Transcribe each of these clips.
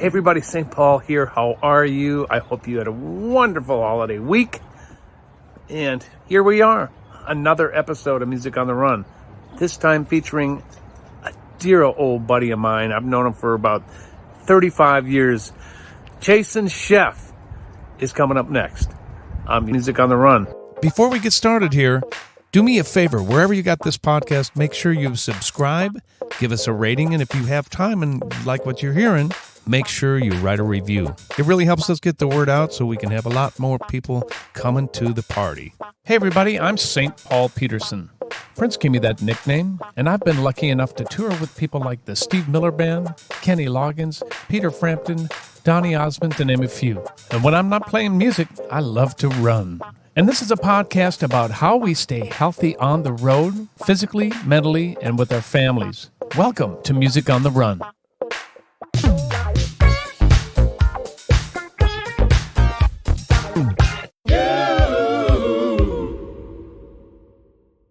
Hey everybody, St. Paul here. How are you? I hope you had a wonderful holiday week. And here we are, another episode of Music on the Run. This time featuring a dear old buddy of mine. I've known him for about 35 years. Jason Scheff is coming up next on Music on the Run. Before we get started here, do me a favor. Wherever you got this podcast, make sure you subscribe, give us a rating, and if you have time and like what you're hearing, make sure you write a review. It really helps us get the word out so we can have a lot more people coming to the party. Hey everybody, I'm St. Paul Peterson. Prince gave me that nickname, and I've been lucky enough to tour with people like the Steve Miller Band, Kenny Loggins, Peter Frampton, Donny Osmond, to name a few. And when I'm not playing music, I love to run. And this is a podcast about how we stay healthy on the road, physically, mentally, and with our families. Welcome to Music on the Run.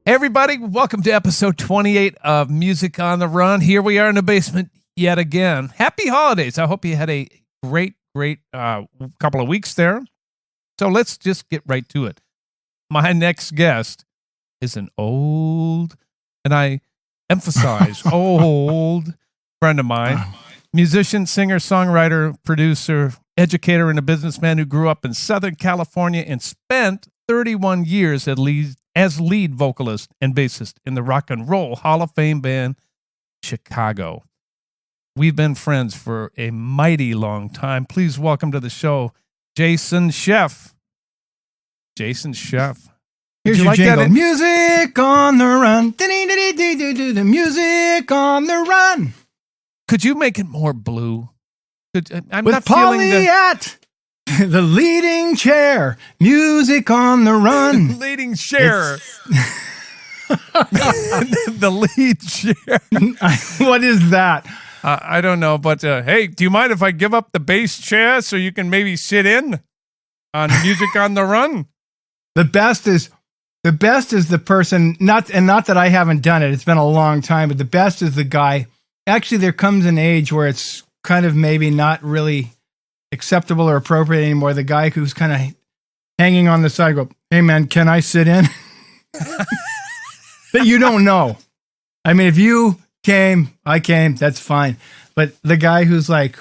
Hey everybody, welcome to episode 28 of Music on the Run. Here we are in the basement yet again. Happy holidays. I hope you had a great couple of weeks there. So let's just get right to it. My next guest is an old, and I emphasize old, friend of mine. Musician, singer, songwriter, producer, educator, and a businessman who grew up in Southern California and spent 31 years as lead vocalist and bassist in the Rock and Roll Hall of Fame band, Chicago. We've been friends for a mighty long time. Please welcome to the show, Jason Scheff. Jason Scheff. Here's your jingle. Music on the run. The music on the run. Could you make it more blue? I'm with not feeling Polly at the leading chair. Music on the run. Leading chair. The lead chair. What is that? I don't know, but hey, do you mind if I give up the bass chair so you can maybe sit in on Music on the Run? The best is the person, not that I haven't done it. It's been a long time, but the best is the guy. Actually, there comes an age where it's kind of maybe not really acceptable or appropriate anymore. The guy who's kind of hanging on the side, go, "Hey man, can I sit in?" That you don't know. I mean, if you came, I came, that's fine. But the guy who's like,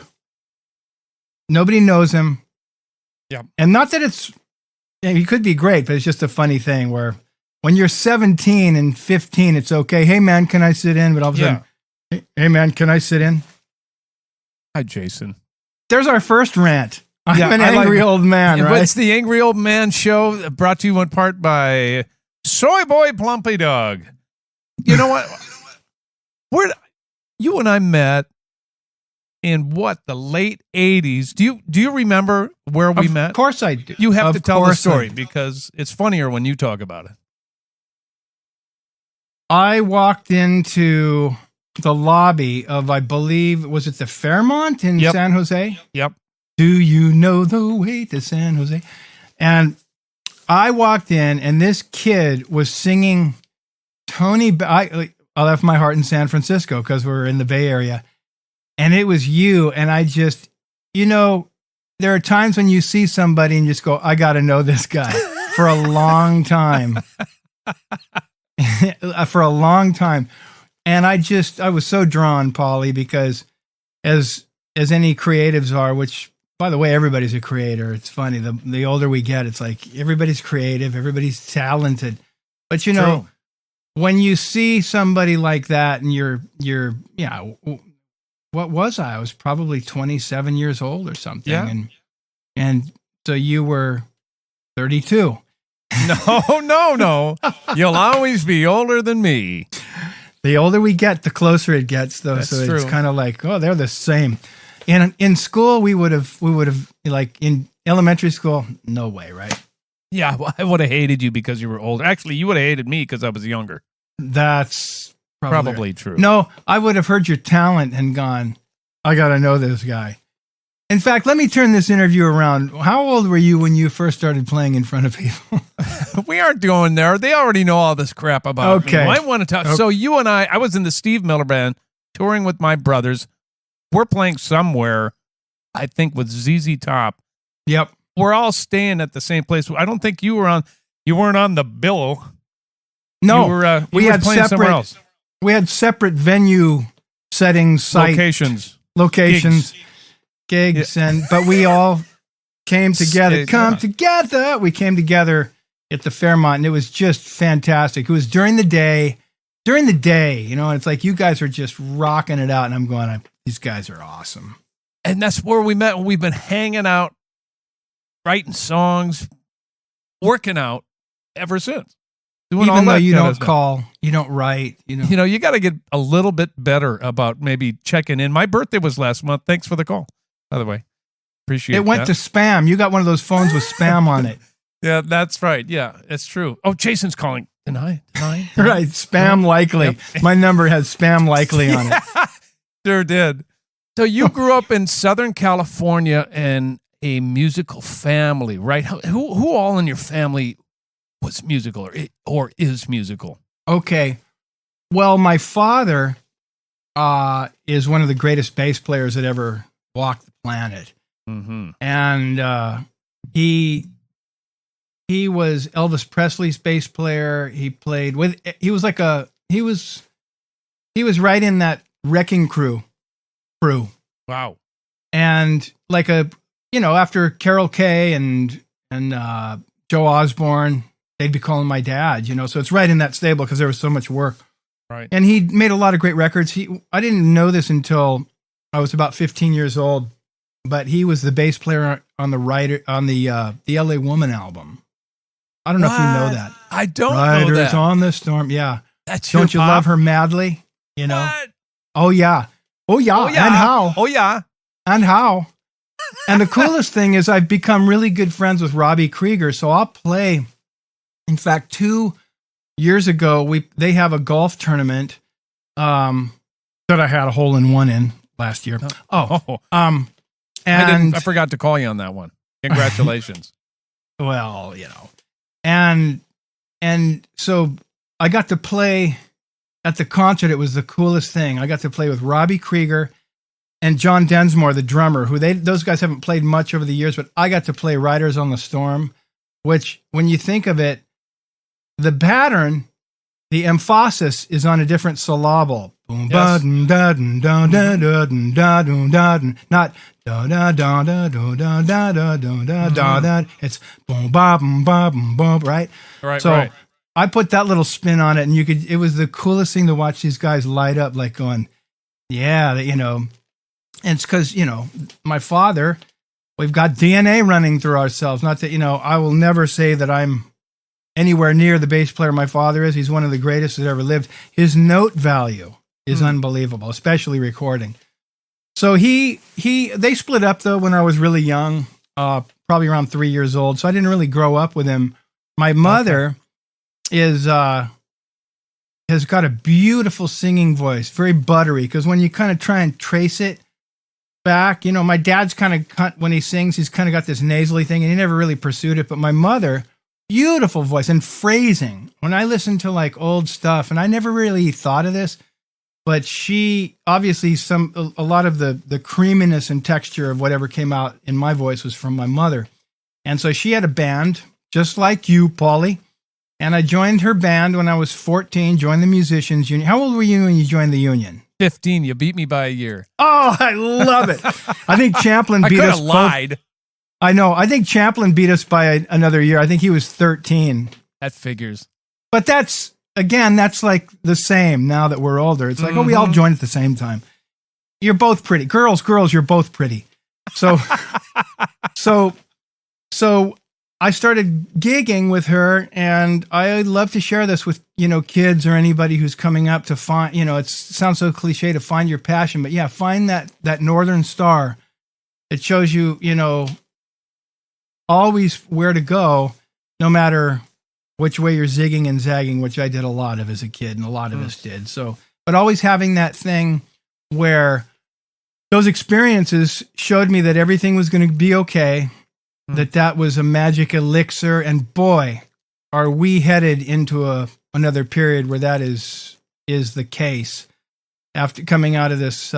nobody knows him. Yeah. And not that he could be great, but it's just a funny thing where when you're 17 and 15, it's okay. Hey man, can I sit in? But all of a sudden, hey man, can I sit in? Hi, Jason. There's our first rant. I'm an angry old man, right? It's the Angry Old Man Show, brought to you in part by Soy Boy Plumpy Dog. You know what? You and I met in the late 80s. Do you remember where we met? Of course I do. You have to tell the story because it's funnier when you talk about it. I walked into the lobby of, I believe, was it the Fairmont in San Jose? Yep. Do you know the way to San Jose? And I walked in, and this kid was singing I left my heart in San Francisco because we're in the Bay Area. And it was you. And I just, there are times when you see somebody and you just go, I got to know this guy for a long time. For a long time. And I was so drawn, Polly, because as any creatives are, which, by the way, everybody's a creator. It's funny. The older we get, it's like everybody's creative, everybody's talented. But, True. When you see somebody like that and you're what was I? I was probably 27 years old or something. Yeah. And so you were 32. No. You'll always be older than me. The older we get, the closer it gets, though. That's so true. It's kind of like, oh, they're the same. In school, we would have like in elementary school, no way, right? Yeah, well, I would have hated you because you were older. Actually, you would have hated me because I was younger. That's probably right. True. No, I would have heard your talent and gone, I got to know this guy. In fact, let me turn this interview around. How old were you when you first started playing in front of people? We aren't going there. They already know all this crap about me. I want to talk. Okay. So you and I was in the Steve Miller Band touring with my brothers. We're playing somewhere I think with ZZ Top. Yep. We're all staying at the same place. I don't think you weren't on the bill. No, we had playing somewhere else. We had separate venue settings, sites, locations, gigs, but we all came together. Together. We came together at the Fairmont, and it was just fantastic. It was during the day, and it's like you guys are just rocking it out, and I'm going, these guys are awesome. And that's where we met. We've been hanging out, writing songs, working out ever since. Even though you don't call, you don't write, you got to get a little bit better about maybe checking in. My birthday was last month. Thanks for the call, by the way. Appreciate it. It went to spam. You got one of those phones with spam on it. Yeah, that's right. Yeah, it's true. Oh, Jason's calling. Deny. Right. Spam likely. Yep. My number has spam likely on it. Sure did. So you grew up in Southern California in a musical family, right? Who all in your family was musical or is musical? Okay. Well, my father is one of the greatest bass players that ever walked the planet. Mm-hmm. And he was Elvis Presley's bass player. He was right in that Wrecking Crew. Wow. And like after Carol Kay and Joe Osborne, they'd be calling my dad, so it's right in that stable because there was so much work. Right. And he made a lot of great records. I didn't know this until I was about 15 years old, but he was the bass player on the LA Woman album. I don't know if you know that. I don't Riders know that. on the Storm. Yeah. That's Don't you love her madly? What? Oh yeah. Oh yeah. Oh, yeah. And how? Oh yeah. And how? And the coolest thing is I've become really good friends with Robbie Krieger. So I'll play. In fact, 2 years ago, they have a golf tournament that I had a hole in one in last year. And I forgot to call you on that one. Congratulations. Well, and so I got to play at the concert. It was the coolest thing. I got to play with Robbie Krieger and John Densmore, the drummer, those guys haven't played much over the years, but I got to play Riders on the Storm, which when you think of it, the pattern, the emphasis is on a different syllable. Not not it's boom ba boom ba boom boom, right? Right. So right. I put that little spin on it, and it was the coolest thing to watch these guys light up, like going, yeah, and it's because my father, we've got DNA running through ourselves. Not that I will never say that I'm anywhere near the bass player my father is. He's one of the greatest that ever lived. His note value is unbelievable, especially recording. So they split up though when I was really young, probably around 3 years old. So I didn't really grow up with him. My mother has got a beautiful singing voice, very buttery. Because when you kind of try and trace it back, my dad's kind of, when he sings, he's kind of got this nasally thing, and he never really pursued it. But my mother, beautiful voice and phrasing. When I listen to like old stuff, and I never really thought of this, but she obviously a lot of the creaminess and texture of whatever came out in my voice was from my mother. And so she had a band just like you, Paulie. And I joined her band when I was 14, joined the Musicians Union. How old were you when you joined the union? 15. You beat me by a year. Oh, I love it. I think Champlin beat us. I could have lied. I know. I think Champlin beat us by another year. I think he was 13. That figures. But that's like the same now that we're older. It's like, we all joined at the same time. You're both pretty. Girls, you're both pretty. So, so I started gigging with her, and I love to share this with, kids or anybody who's coming up to find, it sounds so cliche to find your passion, but yeah, find that northern star that shows you, always where to go, no matter which way you're zigging and zagging, which I did a lot of as a kid, and a lot of us did. So, but always having that thing where those experiences showed me that everything was going to be okay, that was a magic elixir, and boy, are we headed into another period where that is the case after coming out of this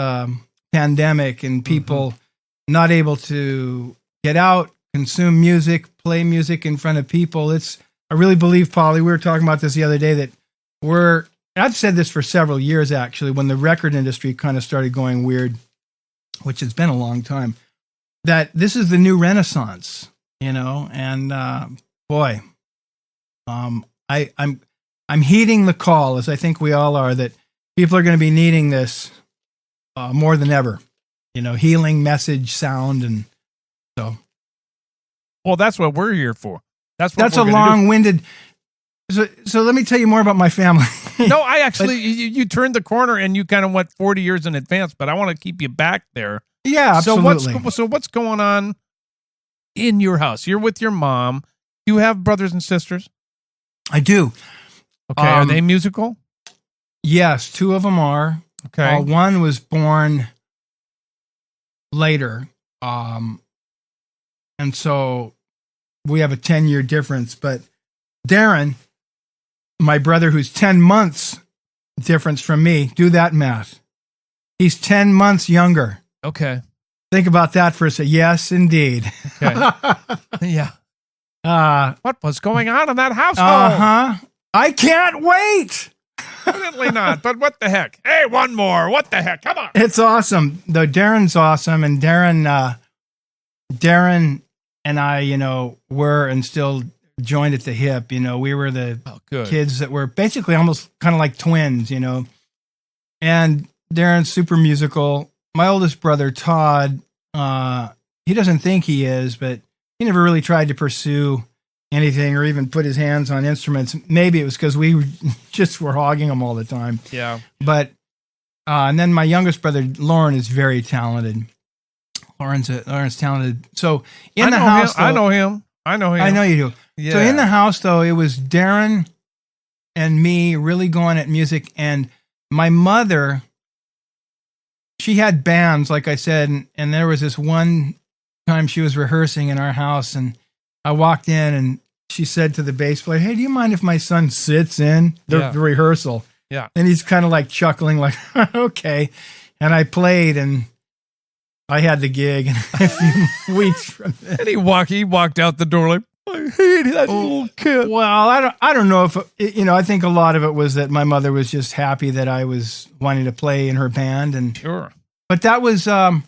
pandemic and people not able to get out, consume music, play music in front of people. I really believe, Polly, we were talking about this the other day, that I've said this for several years, actually, when the record industry kind of started going weird, which has been a long time, that this is the new renaissance, and boy, I'm heeding the call, as I think we all are, that people are going to be needing this more than ever, healing message, sound, and so. Well, that's what we're here for. That's a long-winded. So let me tell you more about my family. No, I actually, you turned the corner and you kind of went 40 years in advance, but I want to keep you back there. Yeah, absolutely. So what's going on in your house? You're with your mom. You have brothers and sisters? I do. Okay, are they musical? Yes, 2 of them are. Okay. One was born later. And so we have a 10-year difference. But Darren, my brother, who's 10 months difference from me, do that math. He's 10 months younger. Okay. Think about that for a second. Yes, indeed. Okay. Yeah. What was going on in that household? I can't wait. Definitely not. But what the heck? Hey, one more. What the heck? Come on. It's awesome. Though Darren's awesome, and Darren and I, were and still joined at the hip. We were the kids that were basically almost kind of like twins. And Darren's super musical. My oldest brother Todd, he doesn't think he is, but he never really tried to pursue anything or even put his hands on instruments. Maybe it was because we just were hogging them all the time. Yeah. But and then my youngest brother Lauren is very talented. Lauren's talented. So in the house, I know him. I know you do. Yeah. So in the house, though, it was Darren and me really going at music, and my mother, she had bands, like I said, and there was this one time she was rehearsing in our house, and I walked in and she said to the bass player, "Hey, do you mind if my son sits in the rehearsal?" Yeah. And he's kind of like chuckling, like, "Okay." And I played, and I had the gig in a few weeks from then. And he walked out the door like, I hate that little kid. Well, I don't know if, I think a lot of it was that my mother was just happy that I was wanting to play in her band. And sure. But that was, that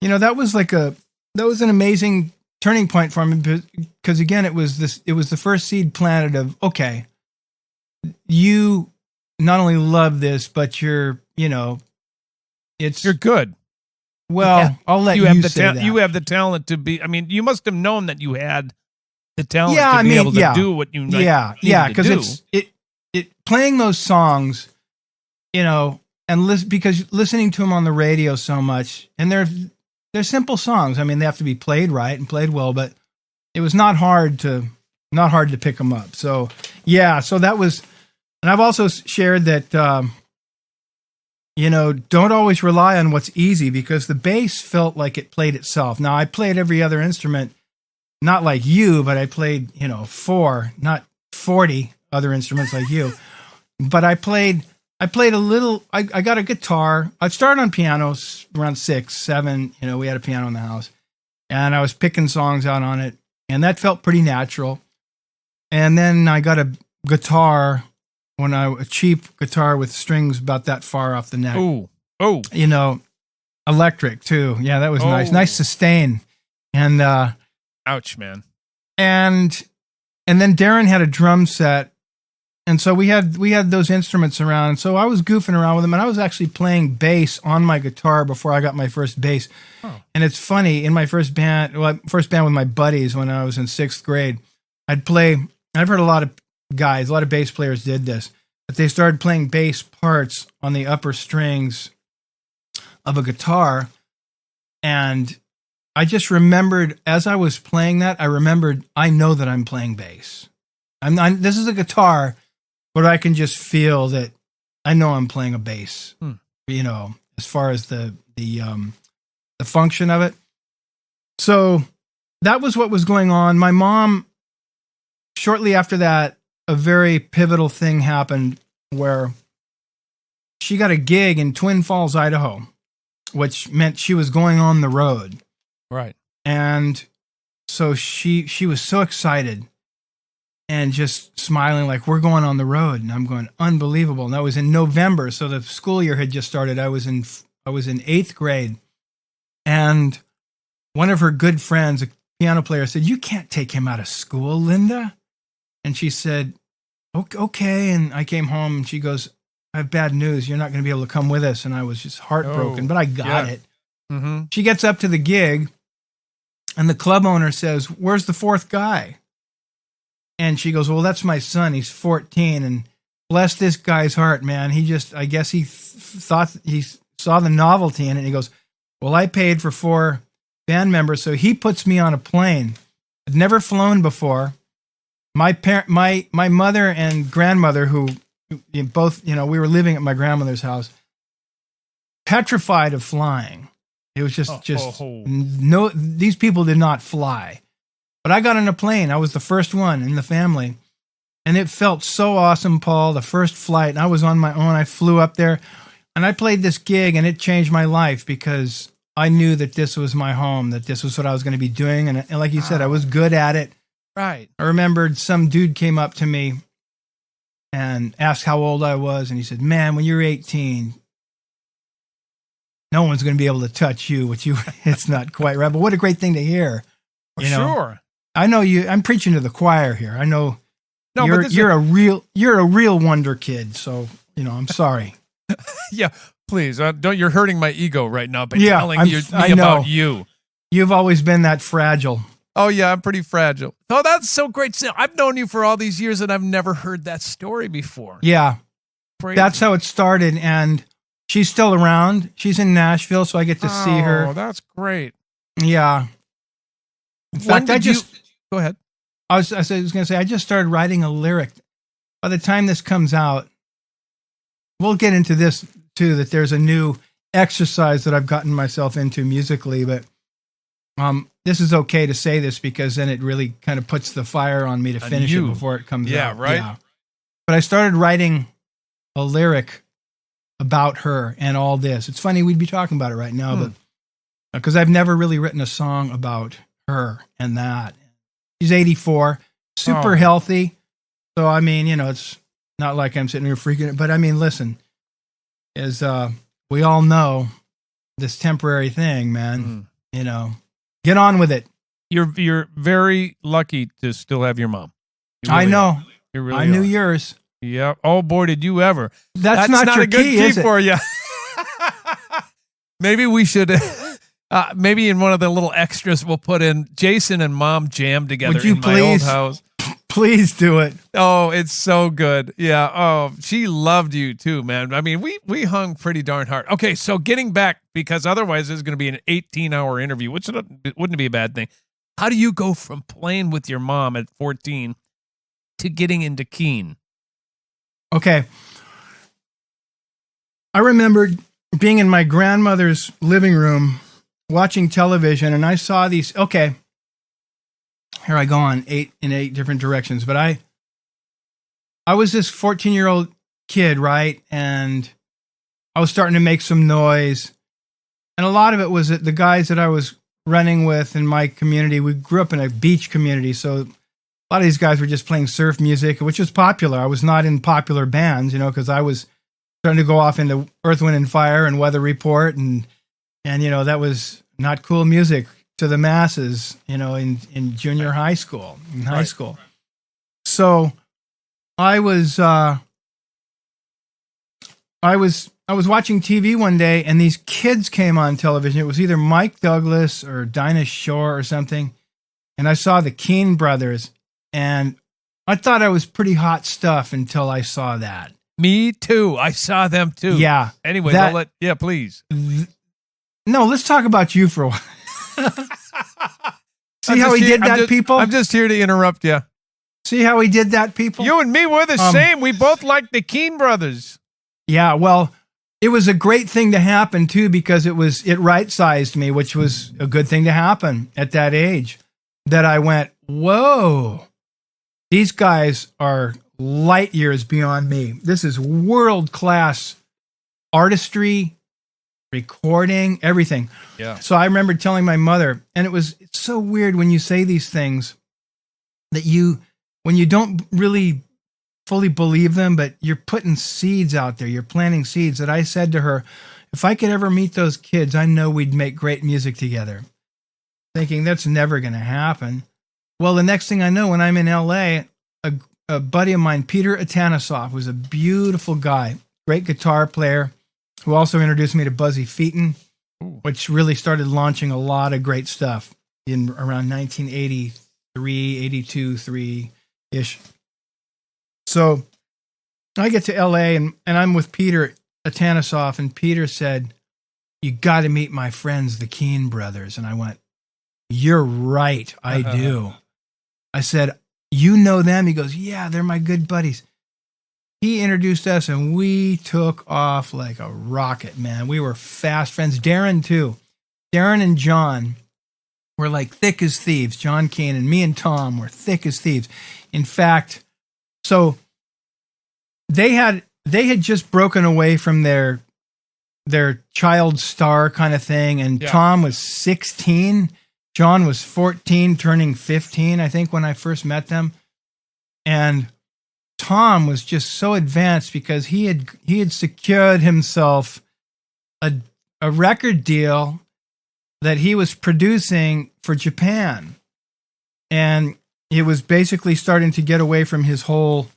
was an amazing turning point for me, because again, it was the first seed planted of, okay, you not only love this, but you're good. Well, yeah. I'll let you say that. You have the talent to be. I mean, you must have known that you had the talent to be able to do what you need to do. Because it's playing those songs, and because listening to them on the radio so much, and they're simple songs. I mean, they have to be played right and played well, but it was not hard to pick them up. So so that was, and I've also shared that. Don't always rely on what's easy, because the bass felt like it played itself. Now, I played every other instrument, not like you, but I played, 4, not 40 other instruments like you. But I played a little, I got a guitar. I started on piano around 6, 7, we had a piano in the house. And I was picking songs out on it, and that felt pretty natural. And then I got a guitar, a cheap guitar with strings about that far off the neck. Oh. Electric too. Yeah, that was nice. Nice sustain. And ouch, man. And then Darren had a drum set. And so we had those instruments around. So I was goofing around with them, and I was actually playing bass on my guitar before I got my first bass. Oh. And it's funny, in my first band with my buddies when I was in 6th grade, I've heard a lot of bass players did this, but they started playing bass parts on the upper strings of a guitar. And I just remembered, as I was playing that, I know that I'm playing bass. This is a guitar, but I can just feel that I know I'm playing a bass, as far as the function of it. So that was what was going on. My mom, shortly after that, a very pivotal thing happened where she got a gig in Twin Falls, Idaho, which meant she was going on the road. Right. And so she was so excited and just smiling like, we're going on the road. And I'm going, unbelievable. And that was in November. So the school year had just started. I was in 8th grade. And one of her good friends, a piano player, said, you can't take him out of school, Linda. And she said, okay. And I came home and she goes, I have bad news. You're not going to be able to come with us. And I was just heartbroken, but I got it. Mm-hmm. She gets up to the gig and the club owner says, where's the 4th guy? And she goes, well, that's my son. He's 14. And bless this guy's heart, man. I guess he thought he saw the novelty in it. And he goes, well, I paid for 4 band members. So he puts me on a plane. I'd never flown before. My mother and grandmother, who both, we were living at my grandmother's house, petrified of flying. It was no, these people did not fly. But I got on a plane. I was the first one in the family. And it felt so awesome, Paul, the first flight. And I was on my own. I flew up there and I played this gig and it changed my life because I knew that this was my home, that this was what I was going to be doing. And like you said, I was good at it. Right. I remembered some dude came up to me and asked how old I was. And he said, man, when you're 18, no one's going to be able to touch you, it's not quite right. But what a great thing to hear. Sure. I know I'm preaching to the choir here. I know no, you're a real wonder kid. So, I'm sorry. Yeah, please. You're hurting my ego right now by telling me I know. About you. You've always been that fragile. Oh, yeah, I'm pretty fragile. Oh, that's so great. So I've known you for all these years and I've never heard that story before. Yeah. Crazy. That's how it started. And she's still around. She's in Nashville, so I get to see her. Oh, that's great. Yeah. In fact, go ahead. I was going to say, I just started writing a lyric. By the time this comes out, we'll get into this too, that there's a new exercise that I've gotten myself into musically, but this is okay to say this because then it really kind of puts the fire on me to finish it before it comes out. Yeah, right. Yeah. But I started writing a lyric about her and all this. It's funny we'd be talking about it right now, but because I've never really written a song about her and that. She's 84, super healthy. So, I mean, it's not like I'm sitting here freaking it, but I mean, listen, as we all know, this temporary thing, man, get on with it. You're very lucky to still have your mom. I know. You really I knew yours. Yeah. Oh boy, did you ever. That's not your a good key, key is it? for you. Maybe we should, maybe in one of the little extras we'll put in Jason and Mom jam together my old house. Please do it. Oh, it's so good. Yeah. Oh, she loved you too, man. I mean, we hung pretty darn hard. Okay, so getting back, because otherwise this is going to be an 18-hour interview, which wouldn't be a bad thing. How do you go from playing with your mom at 14 to getting into Keene? Okay. I remembered being in my grandmother's living room watching television, and I saw these. Okay, here I go on eight different directions. But I was this 14-year-old kid, right? And I was starting to make some noise, and a lot of it was that the guys that I was running with in my community. We grew up in a beach community, so a lot of these guys were just playing surf music, which was popular. I was not in popular bands, because I was starting to go off into Earth, Wind, and Fire and Weather Report, and that was not cool music to the masses, in junior high school, high school. So I was watching TV one day, and these kids came on television. It was either Mike Douglas or Dinah Shore or something, and I saw the Keene brothers, and I thought I was pretty hot stuff until I saw that. Me too. I saw them too. Yeah. Anyway, please. No, let's talk about you for a while. See how he did that, people? I'm just here to interrupt you. See how he did that, people? You and me, we're the same. We both like the Keene brothers. Yeah, well, it was a great thing to happen too, because it right-sized me, which was a good thing to happen at that age. That I went, whoa, these guys are light years beyond me. This is world-class artistry, recording, everything. Yeah. So I remember telling my mother, and it's so weird when you say these things that when you don't really fully believe them, but you're putting seeds out there, you're planting seeds, that I said to her, if I could ever meet those kids, I know we'd make great music together. Thinking that's never going to happen. Well, the next thing I know, when I'm in LA, a buddy of mine, Peter Atanasoff, was a beautiful guy, great guitar player, who also introduced me to Buzzy Featon, which really started launching a lot of great stuff in around 1983, 82, 3-ish. So I get to LA and I'm with Peter Atanasoff, and Peter said, you got to meet my friends, the Keane brothers. And I went, you're right, I do. I said, you know them? He goes, yeah, they're my good buddies. He introduced us, and we took off like a rocket, man. We were fast friends. Darren, too. Darren and John were like thick as thieves. John Keane and me and Tom were thick as thieves. In fact, so they had just broken away from their child star kind of thing, and Tom was 16. John was 14, turning 15, I think, when I first met them. And Tom was just so advanced because he had secured himself a record deal that he was producing for Japan. And it was basically starting to get away from his whole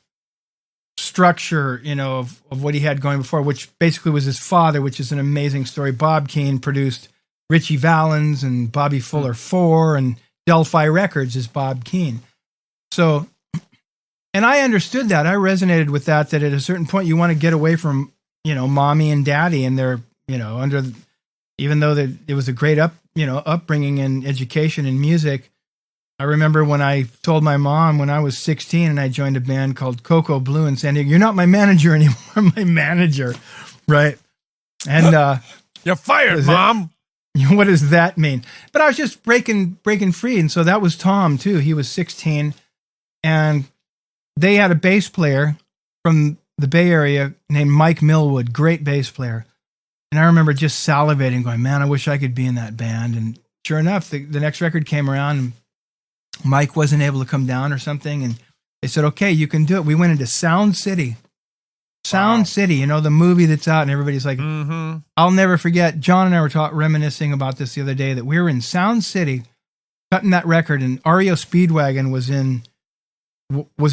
structure, of what he had going before, which basically was his father, which is an amazing story. Bob Keane produced Richie Valens and Bobby Fuller 4, and Delphi Records is Bob Keane. So, and I understood that. I resonated with that at a certain point you want to get away from, mommy and daddy and their, even though it was a great upbringing and education in music. I remember when I told my mom when I was 16 and I joined a band called Cocoa Blue in San Diego, you're not my manager anymore, my manager, right? And you're fired, Mom. What does that mean? But I was just breaking free. And so that was Tom, too. He was 16. And they had a bass player from the Bay Area named Mike Millwood, great bass player. And I remember just salivating, going, man, I wish I could be in that band. And sure enough, the next record came around, and Mike wasn't able to come down or something. And they said, okay, you can do it. We went into Sound City. Sound City, the movie that's out, and everybody's like, I'll never forget. John and I were reminiscing about this the other day, that we were in Sound City cutting that record, and REO Speedwagon was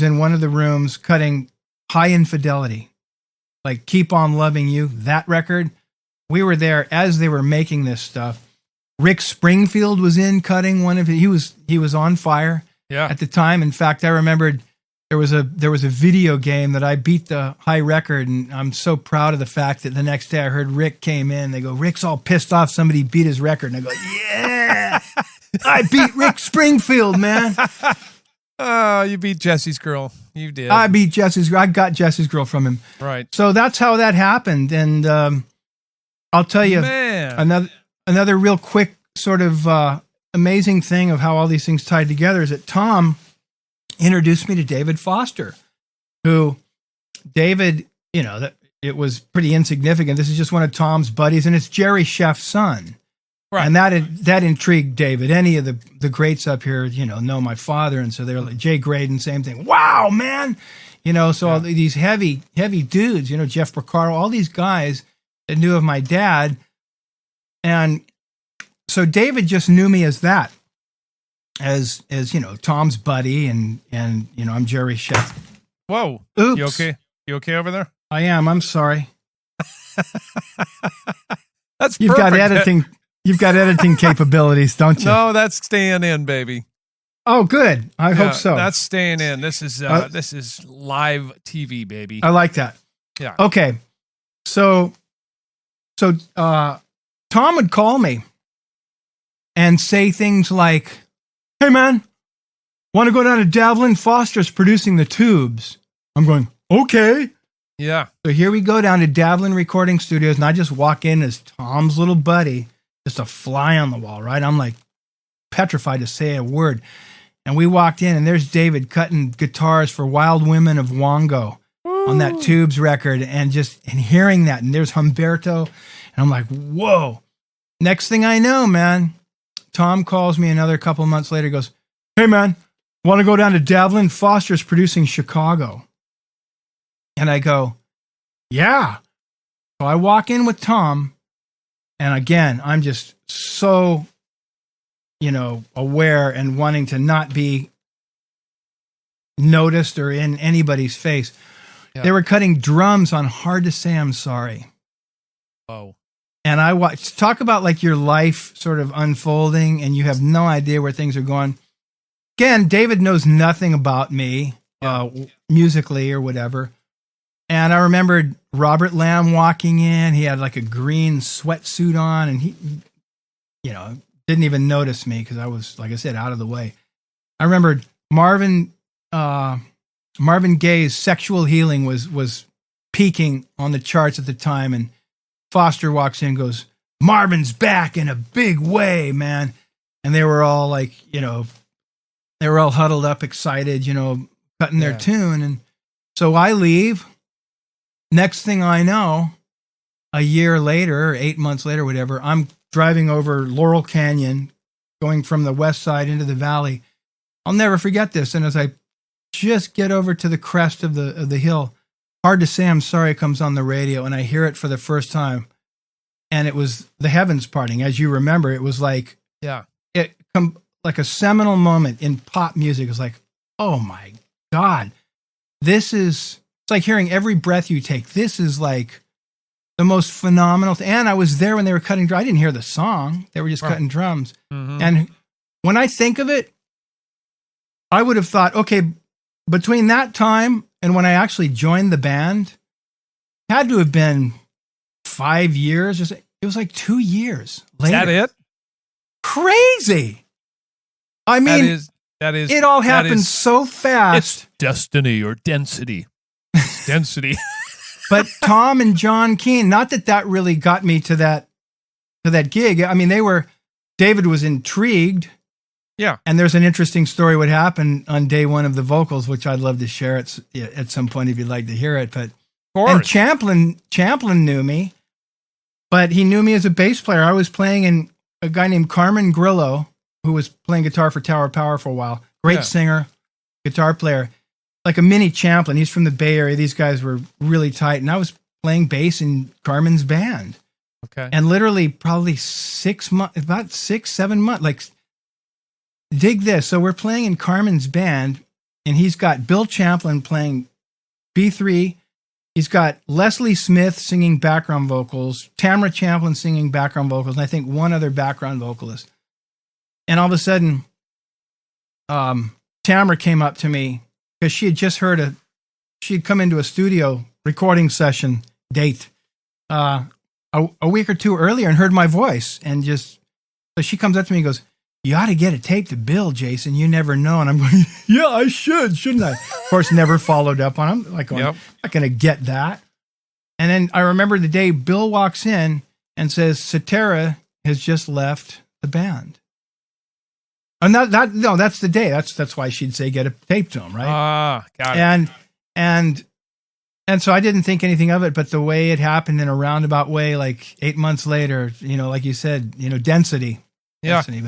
in one of the rooms cutting High Infidelity, like Keep On Loving You, that record. We were there as they were making this stuff. Rick Springfield was in cutting one of it. He was on fire at the time. In fact, I remembered there was a video game that I beat the high record, and I'm so proud of the fact that the next day I heard Rick came in. They go, Rick's all pissed off somebody beat his record. And I go, yeah, I beat Rick Springfield, man. Oh, you beat Jesse's girl. You did. I beat Jesse's girl. I got Jesse's girl from him. Right. So that's how that happened. And I'll tell you another real quick sort of amazing thing of how all these things tied together is that Tom introduced me to David Foster, who David, it was pretty insignificant. This is just one of Tom's buddies, and it's Jerry Scheff's son. Right. And that intrigued David. Any of the greats up here, know my father. And so they're like, Jay Graydon, same thing. Wow, man. All these heavy dudes, Jeff Porcaro, all these guys that knew of my dad. And so David just knew me as that. As Tom's buddy, and I'm Jerry Scheff. Whoa. Oops. You okay? You okay over there? I am. I'm sorry. That's You've perfect. You've got editing capabilities, don't you? No, that's staying in, baby. Oh, good. I hope so. That's staying in. This is live TV, baby. I like that. Yeah. Okay. So Tom would call me and say things like, hey, man, want to go down to Davlin? Foster's producing the Tubes. I'm going, okay. Yeah. So here we go down to Davlin Recording Studios, and I just walk in as Tom's little buddy, just a fly on the wall, right? I'm like petrified to say a word. And we walked in, and there's David cutting guitars for Wild Women of Wongo on that Tubes record, and hearing that. And there's Humberto, And I'm like, whoa. Next thing I know, man, Tom calls me another couple months later, goes, hey, man, want to go down to Davlin? Foster's producing Chicago. And I go, yeah. So I walk in with Tom. And again, I'm just so, aware and wanting to not be noticed or in anybody's face. Yeah. They were cutting drums on Hard to Say I'm Sorry. Oh. And I watched, talk about like your life sort of unfolding and you have no idea where things are going. Again, David knows nothing about me, musically or whatever. And I remembered Robert Lamb walking in. He had like a green sweatsuit on and he, didn't even notice me because I was, like I said, out of the way. I remembered Marvin Gaye's Sexual Healing was peaking on the charts at the time. And Foster walks in and goes, Marvin's back in a big way, man. And they were all like, they were all huddled up, excited, cutting their tune. And so I leave. Next thing I know, a year later, or 8 months later, whatever, I'm driving over Laurel Canyon, going from the west side into the valley. I'll never forget this. And as I just get over to the crest of the hill, Hard to Say I'm Sorry comes on the radio, and I hear it for the first time. And it was the heavens parting. As you remember, it was like, like a seminal moment in pop music. It was like, oh my God, it's like hearing Every Breath You Take. This is like the most phenomenal thing. And I was there when they were cutting drums. I didn't hear the song. They were just cutting drums. Mm-hmm. And when I think of it, I would have thought, okay, between that time and when I actually joined the band, had to have been 5 years. It was like 2 years later. Is that it? Crazy. I mean, that is. It all happened so fast. It's destiny or density. It's density. But Tom and John Keane, not that really got me to that gig. I mean, David was intrigued. Yeah. And there's an interesting story what happened on day one of the vocals, which I'd love to share at some point if you'd like to hear it. But and Champlin knew me, but he knew me as a bass player. I was playing in a guy named Carmen Grillo, who was playing guitar for Tower Power for a while. Great singer, guitar player, like a mini Champlin. He's from the Bay Area. These guys were really tight. And I was playing bass in Carmen's band. Okay. And literally probably 6 months, about 6-7 months, like, dig this. So we're playing in Carmen's band, and he's got Bill Champlin playing B3. He's got Leslie Smith singing background vocals, Tamara Champlin singing background vocals, and I think one other background vocalist. And all of a sudden, Tamara came up to me because she had just heard she had come into a studio recording session date a week or two earlier and heard my voice. And so she comes up to me and goes, you ought to get a tape to Bill, Jason. You never know. And I'm going, yeah, I shouldn't I? Of course, never followed up on him. Like, I'm not going to get that. And then I remember the day Bill walks in and says, Cetera has just left the band. And that's the day. That's why she'd say get a tape to him, right? Ah, got it. And so I didn't think anything of it, but the way it happened in a roundabout way, like 8 months later, like you said, density. Yeah. Density,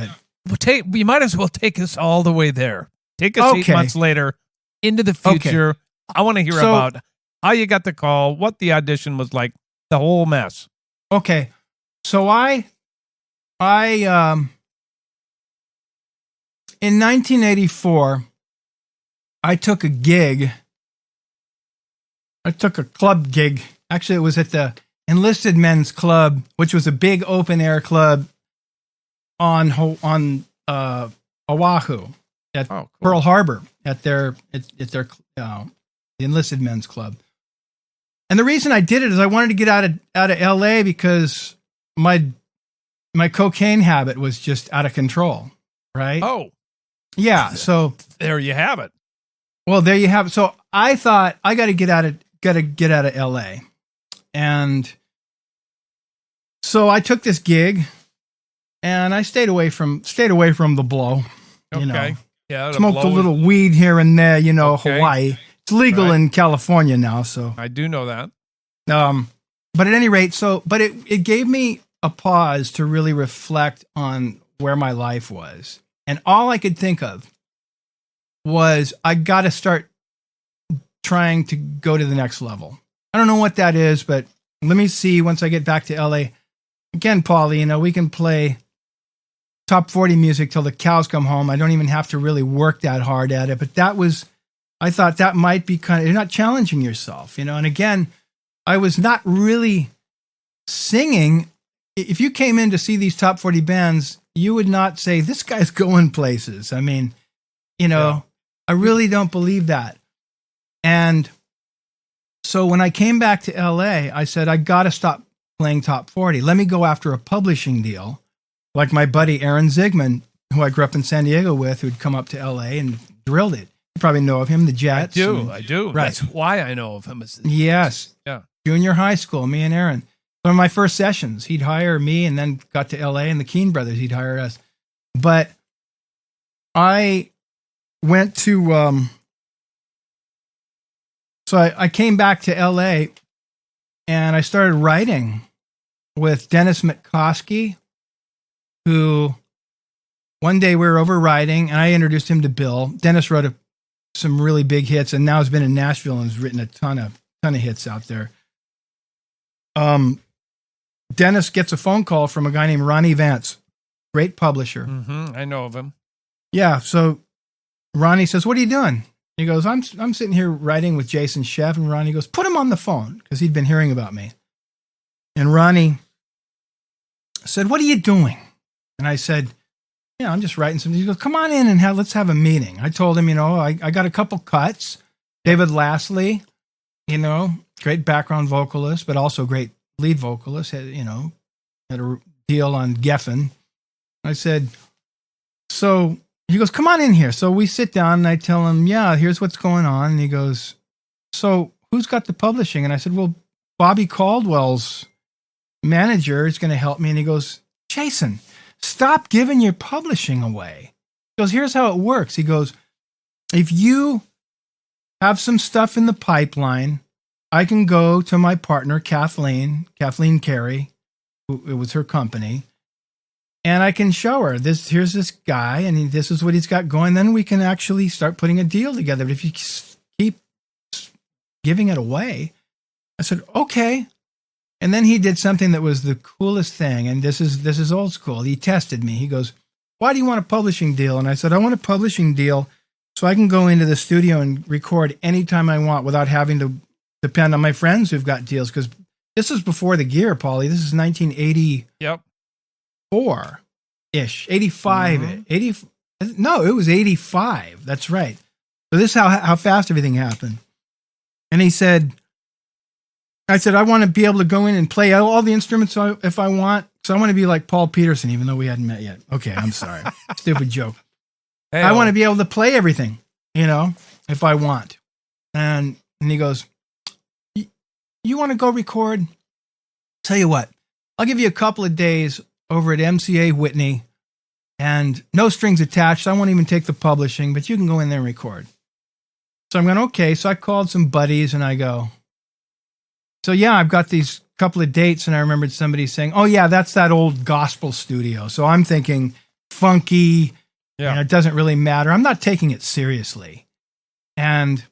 but we might as well take us all the way there. Take us 8 months later into the future. Okay. I want to hear about how you got the call, what the audition was like, the whole mess. Okay. So I in 1984, I took a gig. I took a club gig. Actually, it was at the Enlisted Men's Club, which was a big open air club on Oahu at Pearl Harbor at their the Enlisted Men's Club. And the reason I did it is I wanted to get out of LA because my cocaine habit was just out of control, right? Oh. Yeah, so there you have it. Well, there you have it. So I thought I got to get out of LA. And so I took this gig and I stayed away from the blow. Okay. Yeah. Smoked a little weed here and there, Hawaii. It's legal in California now, so I do know that. but at any rate, it gave me a pause to really reflect on where my life was. And all I could think of was I got to start trying to go to the next level. I don't know what that is, but let me see once I get back to LA. Again, Paulie, you know, we can play top 40 music till the cows come home. I don't even have to really work that hard at it. But I thought that might be you're not challenging yourself, you know. And again, I was not really singing. If you came in to see these top 40 bands, you would not say, this guy's going places. I mean, you know, I really don't believe that. And so when I came back to LA, I said, I got to stop playing top 40. Let me go after a publishing deal. Like my buddy Aaron Zigman, who I grew up in San Diego with, who'd come up to LA and drilled it. You probably know of him, the Jets. I do. Right. That's why I know of him. Yes. Yeah. Junior high school, me and Aaron. One of my first sessions, he'd hire me, and then got to LA, and the Keene brothers, he'd hire us. But I went to, so I came back to LA, and I started writing with Dennis Mccoskey, who one day we were over writing, and I introduced him to Bill. Dennis wrote some really big hits, and now has been in Nashville and has written a ton of hits out there. Dennis gets a phone call from a guy named Ronnie Vance, great publisher. Mm-hmm. I know of him. Yeah, so Ronnie says, "What are you doing?" He goes, I'm sitting here writing with Jason Scheff." And Ronnie goes, "Put him on the phone," because he'd been hearing about me. And Ronnie said, "What are you doing?" And I said, "Yeah, I'm just writing something." He goes, "Come on in and let's have a meeting." I told him, you know, I got a couple cuts. David Lastly, you know, great background vocalist, but also great lead vocalist, had a deal on Geffen. I said, so he goes, "Come on in here." So we sit down and I tell him, "Yeah, here's what's going on." And he goes, "So who's got the publishing?" And I said, "Well, Bobby Caldwell's manager is going to help me." And he goes, "Jason, stop giving your publishing away." He goes, "Here's how it works." He goes, "If you have some stuff in the pipeline, I can go to my partner, Kathleen Carey, who it was her company, and I can show her here's this guy, and this is what he's got going. Then we can actually start putting a deal together. But if you keep giving it away," I said, "Okay." And then he did something that was the coolest thing, and this is old school. He tested me. He goes, "Why do you want a publishing deal?" And I said, "I want a publishing deal so I can go into the studio and record anytime I want without having to depend on my friends who've got deals." Because this is before the gear, Paulie. This is 1984-ish, 85. Mm-hmm. 80. No, it was 85. That's right. So this is how fast everything happened. And I said, "I want to be able to go in and play all the instruments if I want. So I want to be like Paul Peterson, even though we hadn't met yet." Okay, I'm sorry. Stupid joke. Hey, I want to be able to play everything, you know, if I want. And he goes, "You want to go record? Tell you what, I'll give you a couple of days over at MCA Whitney and no strings attached. I won't even take the publishing, but you can go in there and record." So I'm going, okay. So I called some buddies and I go, "So yeah, I've got these couple of dates." And I remembered somebody saying, "Oh yeah, that's that old gospel studio." So I'm thinking funky, and it doesn't really matter. I'm not taking it seriously. And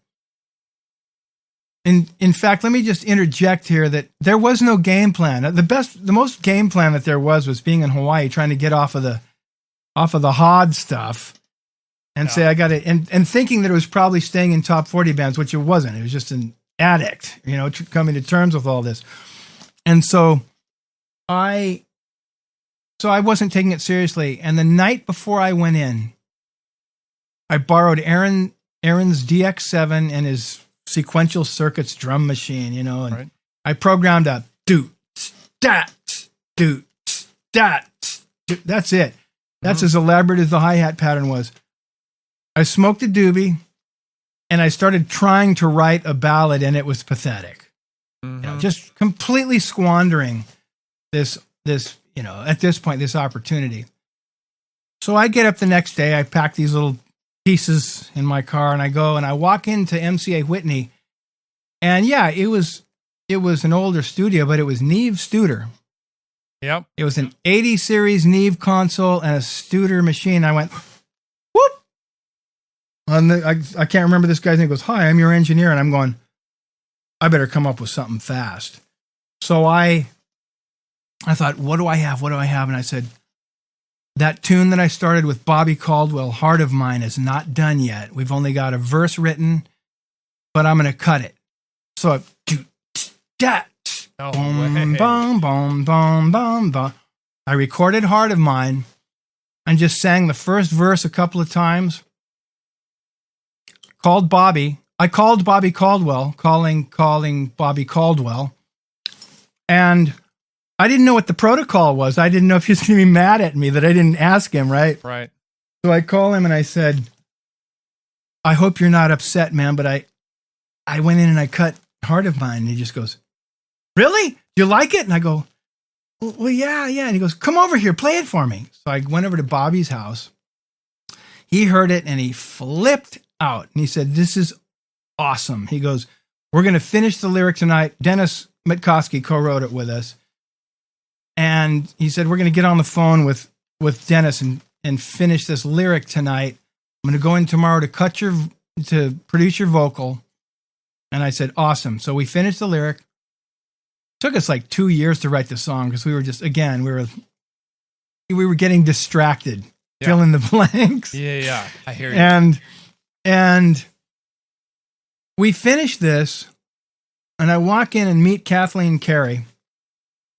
in fact, let me just interject here that there was no game plan. The most game plan that there was being in Hawaii, trying to get off of the HOD stuff and say, I got to, and thinking that it was probably staying in top 40 bands, which it wasn't. It was just an addict, you know, coming to terms with all this. And so I wasn't taking it seriously. And the night before I went in, I borrowed Aaron's DX7 and his sequential circuits drum machine, you know, and right. I programmed a doot, stat, doot, stat. That's it. That's as elaborate as the hi-hat pattern was. I smoked a doobie and I started trying to write a ballad, and it was pathetic. Mm-hmm. You know, just completely squandering this, you know, at this point, this opportunity. So I get up the next day, I pack these little pieces in my car, and I go and I walk into MCA Whitney, and yeah, it was it was an older studio, but it was Neve Studer. Yep. It was an 80 series Neve console and a Studer machine. I went, whoop. I can't remember this guy's name. He goes, hi, I'm your engineer. And I'm going, I better come up with something fast. So I thought, what do I have? What do I have? And I said, that tune that I started with Bobby Caldwell, Heart of Mine, is not done yet. We've only got a verse written, but I'm going to cut it. So I do that. Boom, boom, boom, boom, boom, boom. I recorded Heart of Mine and just sang the first verse a couple of times. Called Bobby. I called Bobby Caldwell, calling Bobby Caldwell. And I didn't know what the protocol was. I didn't know if he was going to be mad at me that I didn't ask him, right? Right. So I call him and I said, I hope you're not upset, man, but I went in and I cut Heart of Mine. And he just goes, really? Do you like it? And I go, well, yeah. And he goes, come over here, play it for me. So I went over to Bobby's house. He heard it and he flipped out. And he said, this is awesome. He goes, we're going to finish the lyric tonight. Dennis Mccoskey co-wrote it with us. And he said, we're going to get on the phone with Dennis and finish this lyric tonight. I'm going to go in tomorrow to produce your vocal. And I said, awesome. So we finished the lyric. Took us like 2 years to write the song because we were just, again, we were getting distracted, fill in the blanks. Yeah. I hear you. And we finished this, and I walk in and meet Kathleen Carey.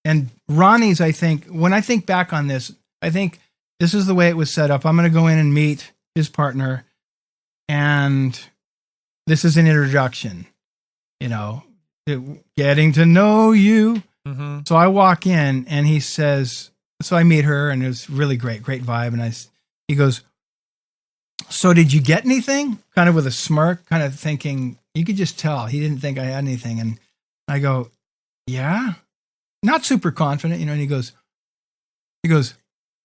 And Ronnie's, I think, when I think back on this, I think this is the way it was set up. I'm going to go in and meet his partner, and this is an introduction, getting to know you. Mm-hmm. So I walk in and he says, so I meet her and it was really great vibe. And he goes, so did you get anything? Kind of with a smirk, kind of thinking, you could just tell he didn't think I had anything. And I go, yeah, not super confident, and he goes,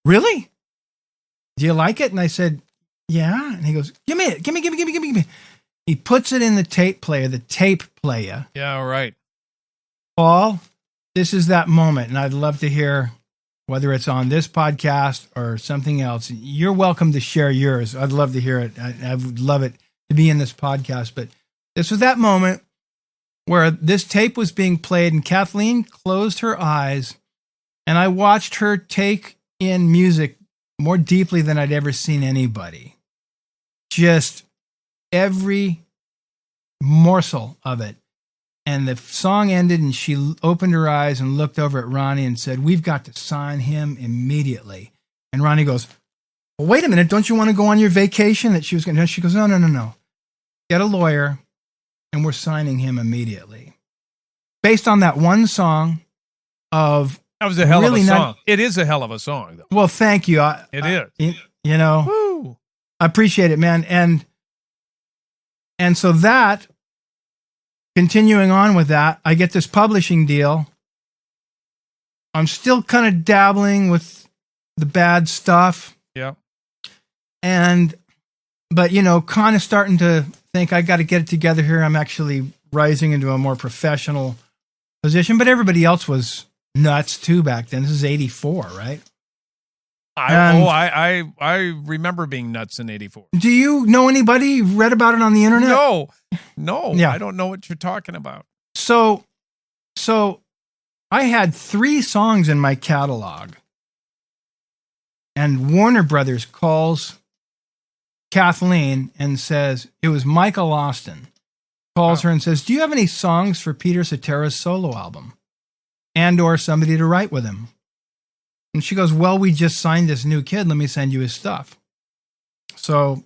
really? Do you like it? And I said, yeah. And he goes, give me it. He puts it in the tape player. Yeah, right. Paul, this is that moment, and I'd love to hear whether it's on this podcast or something else. You're welcome to share yours. I'd love to hear it. I would love it to be in this podcast. But this was that moment where this tape was being played, and Kathleen closed her eyes, and I watched her take in music more deeply than I'd ever seen anybody. Just every morsel of it. And the song ended and she opened her eyes and looked over at Ronnie and said, we've got to sign him immediately. And Ronnie goes, well, wait a minute. Don't you want to go on your vacation? That she was going to, she goes, no. Get a lawyer and we're signing him immediately. Based on that one song of. That was a hell of a song. It is a hell of a song, though. Well, thank you. It is. Woo. I appreciate it, man. And so that, continuing on with that, I get this publishing deal. I'm still kind of dabbling with the bad stuff. Yeah. But kind of starting to think I got to get it together here. I'm actually rising into a more professional position, but everybody else was nuts too back then. This is 84, right? I remember being nuts in 84. Do you know anybody? Read about it on the internet? No. Yeah. I don't know what you're talking about. So I had 3 songs in my catalog, and Warner Brothers calls Kathleen and says, it was Michael Austin, calls her and says, do you have any songs for Peter Cetera's solo album and or somebody to write with him? And she goes, well, we just signed this new kid. Let me send you his stuff. So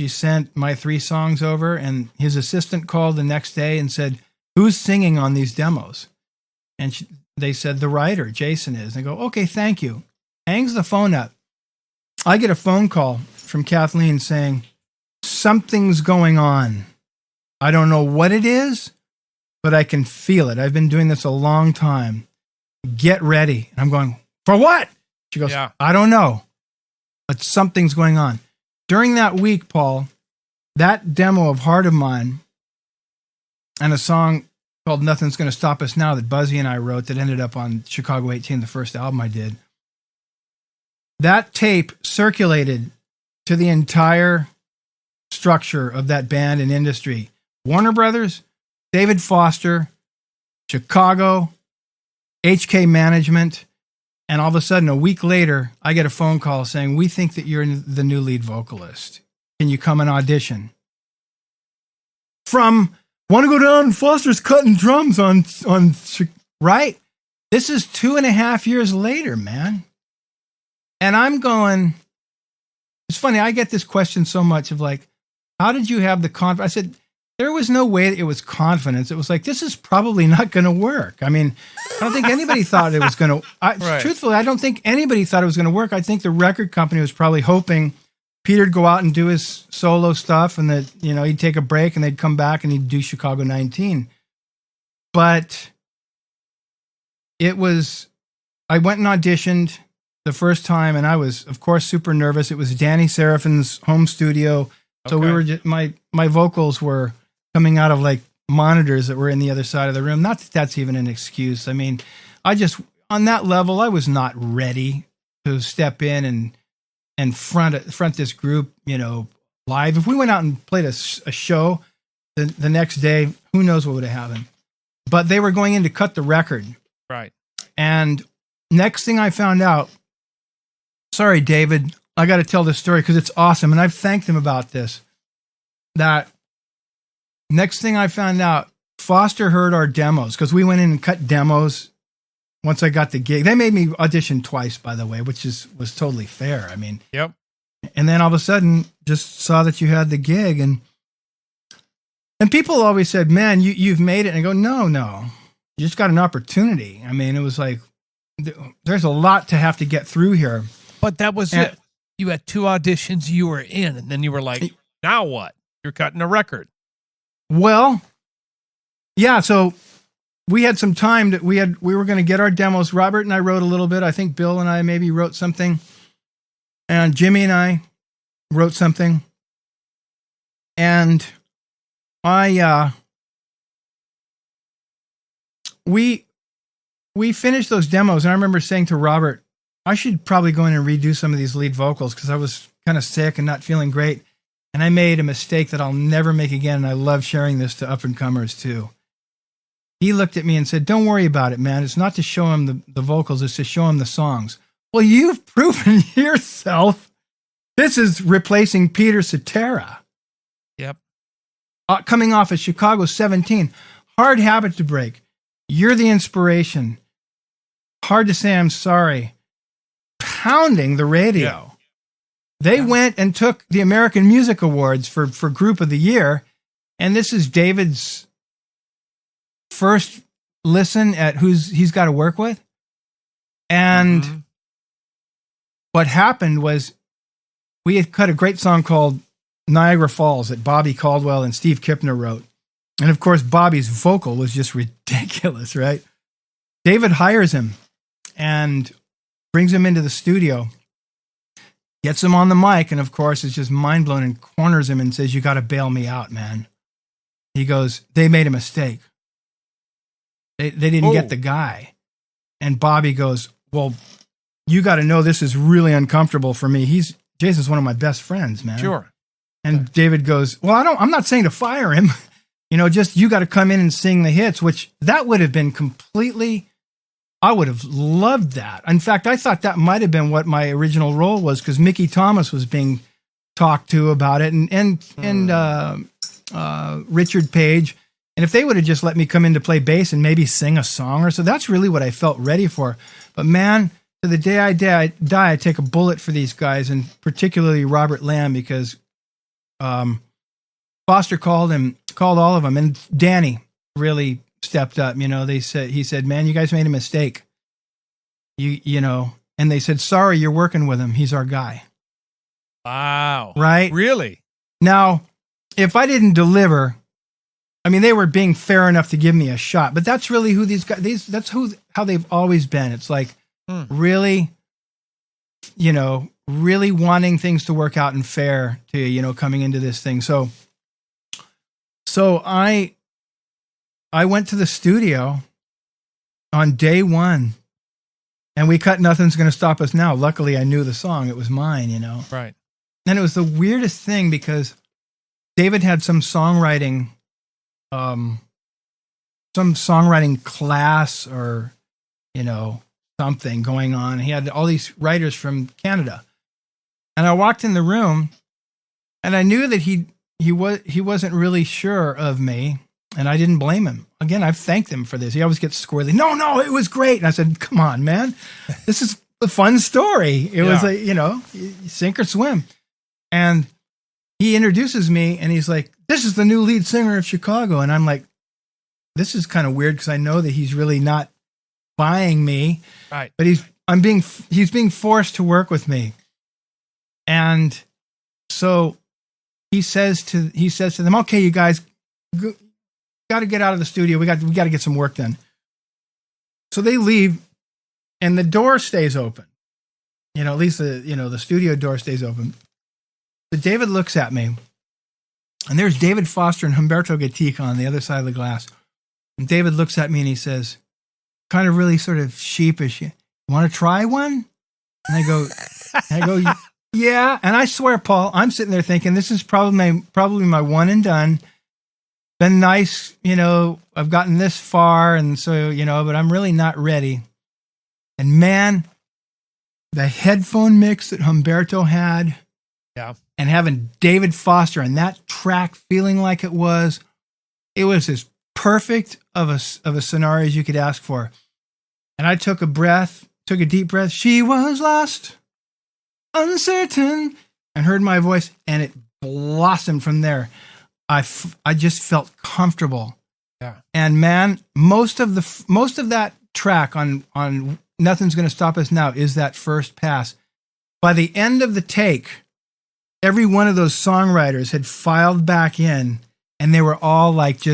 she sent my 3 songs over, and his assistant called the next day and said, who's singing on these demos? And they said, the writer, Jason is. And I go, okay, thank you. Hangs the phone up. I get a phone call from Kathleen saying, something's going on. I don't know what it is, but I can feel it. I've been doing this a long time. Get ready. And I'm going, for what? She goes, I don't know, but something's going on. During that week, Paul, that demo of Heart of Mine and a song called Nothing's Gonna Stop Us Now that Buzzy and I wrote that ended up on Chicago 18, the first album I did. That tape circulated to the entire structure of that band and industry. Warner Brothers, David Foster, Chicago, HK Management, and all of a sudden, a week later, I get a phone call saying, "We think that you're the new lead vocalist. Can you come and audition?" From, "Want to go down? Foster's cutting drums on, right? This is 2.5 years later, man. And I'm going, it's funny, I get this question so much of like, how did you have the confidence? I said, there was no way that it was confidence. It was like, this is probably not going to work. I mean, I don't think anybody thought it was going to, Right. Truthfully, I don't think anybody thought it was going to work. I think the record company was probably hoping Peter'd go out and do his solo stuff and that, you know, he'd take a break and they'd come back and he'd do Chicago 19. But it was, I went and auditioned the first time and I was, of course, super nervous. It was Danny Seraphin's home studio. So we were just, my vocals were coming out of like monitors that were in the other side of the room. Not that that's even an excuse. I mean, I just, on that level, I was not ready to step in and front this group, you know, live. If we went out and played a show the next day, who knows what would have happened. But they were going in to cut the record. Right. And next thing I found out, sorry, David, I got to tell this story because it's awesome. And I've thanked him about this. That next thing I found out, Foster heard our demos because we went in and cut demos once I got the gig. They made me audition twice, by the way, which was totally fair. I mean, Yep. And then all of a sudden just saw that you had the gig and people always said, "Man, you've made it." And I go, no, you just got an opportunity. I mean, it was like, there's a lot to have to get through here. But that was it. You had 2 auditions, you were in, and then you were like, now what? You're cutting a record. Well, yeah, so we had some time that we were going to get our demos. Robert and I wrote a little bit. I think Bill and I maybe wrote something. And Jimmy and I wrote something. And we finished those demos, and I remember saying to Robert, I should probably go in and redo some of these lead vocals because I was kind of sick and not feeling great. And I made a mistake that I'll never make again, and I love sharing this to up-and-comers too. He looked at me and said, "Don't worry about it, man. It's not to show him the vocals, it's to show him the songs." Well, you've proven yourself. This is replacing Peter Cetera. Yep. Coming off of Chicago 17. Hard habit to break. You're the inspiration. Hard to say I'm sorry. Pounding the radio. Yeah. They went and took the American Music Awards for Group of the Year. And this is David's first listen at who's he's got to work with. And what happened was we had cut a great song called Niagara Falls that Bobby Caldwell and Steve Kipner wrote. And of course, Bobby's vocal was just ridiculous, right? David hires him and brings him into the studio, gets him on the mic, and of course, is just mind blown and corners him and says, "You got to bail me out, man." He goes, "They made a mistake. They didn't get the guy." And Bobby goes, "Well, you got to know this is really uncomfortable for me. Jason's one of my best friends, man." Sure. And David goes, "Well, I'm not saying to fire him. You know, just you got to come in and sing the hits," which that would have been completely, I would have loved that. In fact, I thought that might have been what my original role was because Mickey Thomas was being talked to about it and Richard Page. And if they would have just let me come in to play bass and maybe sing a song or so, that's really what I felt ready for. But man, to the day I die, I take a bullet for these guys, and particularly Robert Lamb, because Foster called all of them, and Danny really stepped up. You know, he said, "Man, you guys made a mistake. You know," and they said, "Sorry, you're working with him. He's our guy." Wow. Right? Really? Now, if I didn't deliver, I mean, they were being fair enough to give me a shot, but that's really who these guys, how they've always been. It's like really, you know, really wanting things to work out and fair to, you know, coming into this thing. So I I went to the studio on day one and we cut Nothing's Gonna Stop Us Now. Luckily, I knew the song. It was mine, you know. Right. And it was the weirdest thing because David had some songwriting class or, you know, something going on. He had all these writers from Canada. And I walked in the room and I knew that he wasn't really sure of me. And I didn't blame him. Again, I've thanked him for this. He always gets squirrely. No, it was great. And I said, come on, man. This is a fun story. It was like, you know, sink or swim. And he introduces me and he's like, this is the new lead singer of Chicago. And I'm like, this is kind of weird because I know that he's really not buying me. Right. But he's being forced to work with me. And so he says to them, okay, you guys got to get out of the studio. We got to get some work done. So they leave and the door stays open. You know, at least the studio door stays open. But David looks at me and there's David Foster and Humberto Gatica on the other side of the glass. And David looks at me and he says, kind of really sort of sheepish, you want to try one? And I go, yeah. And I swear, Paul, I'm sitting there thinking this is probably my one and done. Been nice, you know, I've gotten this far. And so, you know, but I'm really not ready. And man, the headphone mix that Humberto had, and having David Foster and that track feeling like it was as perfect of a scenario as you could ask for. And I took a deep breath. She was lost, uncertain, and heard my voice, and it blossomed from there. I just felt comfortable. Yeah. And man, most of that track on Nothing's Gonna Stop Us Now is that first pass. By the end of the take, every one of those songwriters had filed back in, and they were all like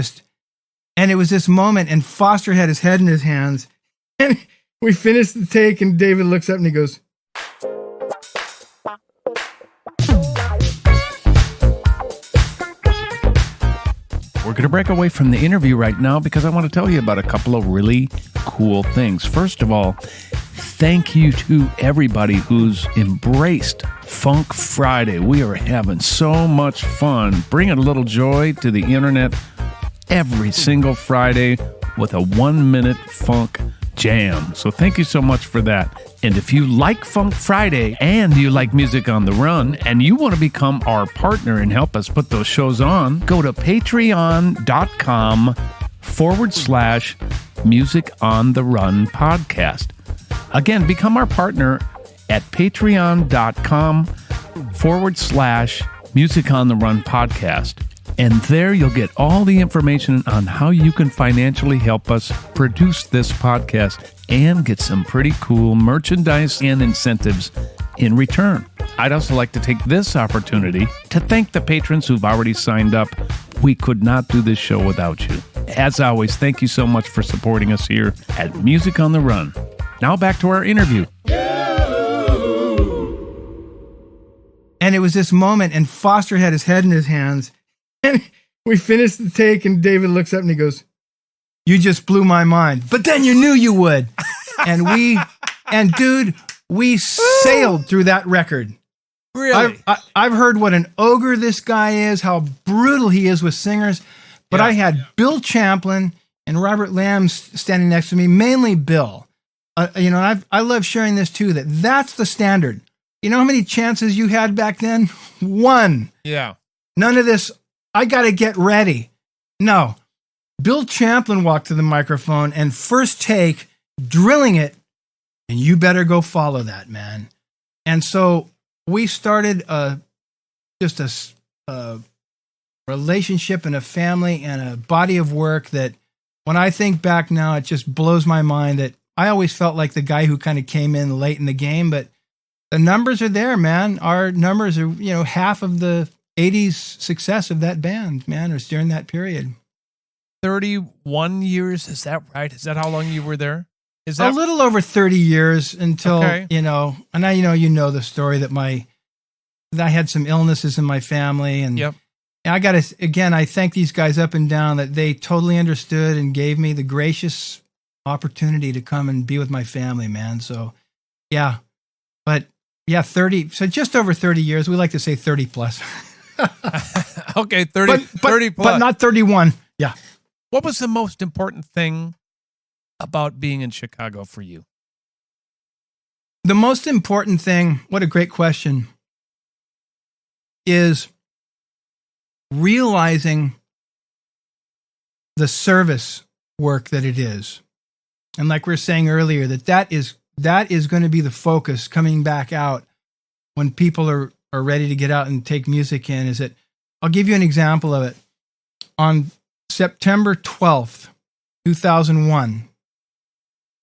and it was this moment, and Foster had his head in his hands, and we finished the take, and David looks up and he goes, We're going to break away from the interview right now because I want to tell you about a couple of really cool things. First of all, thank you to everybody who's embraced Funk Friday. We are having so much fun bringing a little joy to the internet every single Friday with a 1-minute funk jam. So thank you so much for that. And if you like Funk Friday and you like Music on the Run and you want to become our partner and help us put those shows on, go to patreon.com/Music on the Run podcast. Again, become our partner at patreon.com/Music on the Run podcast. And there you'll get all the information on how you can financially help us produce this podcast and get some pretty cool merchandise and incentives in return. I'd also like to take this opportunity to thank the patrons who've already signed up. We could not do this show without you. As always, thank you so much for supporting us here at Music on the Run. Now back to our interview. And it was this moment, and Foster had his head in his hands, and we finished the take, and David looks up and he goes, you just blew my mind. But then you knew you would. And dude, we sailed through that record. Really? I've heard what an ogre this guy is, how brutal he is with singers. But I had Bill Champlin and Robert Lamb standing next to me, mainly Bill. I love sharing this too, that's the standard. You know how many chances you had back then? One. Yeah. None of this, I got to get ready. No. Bill Champlin walked to the microphone and first take, drilling it, and you better go follow that, man. And so we started just a relationship and a family and a body of work that when I think back now, it just blows my mind that I always felt like the guy who kind of came in late in the game, but the numbers are there, man. Our numbers are, half of the 80s success of that band, man, was during that period. 31 years, is that right? Is that how long you were there? Is that a little over 30 years until, okay. And I, the story that I had some illnesses in my family and yep. I got to, again, I thank these guys up and down that they totally understood and gave me the gracious opportunity to come and be with my family, man. So, yeah. But, yeah, 30, so just over 30 years. We like to say 30 plus. Okay, 30 plus. But not 31. Yeah. What was the most important thing about being in Chicago for you? The most important thing, what a great question, is realizing the service work that it is. And like we were saying earlier, that is going to be the focus coming back out when people are ready to get out and take music in. Is that, I'll give you an example of it. On September 12th, 2001,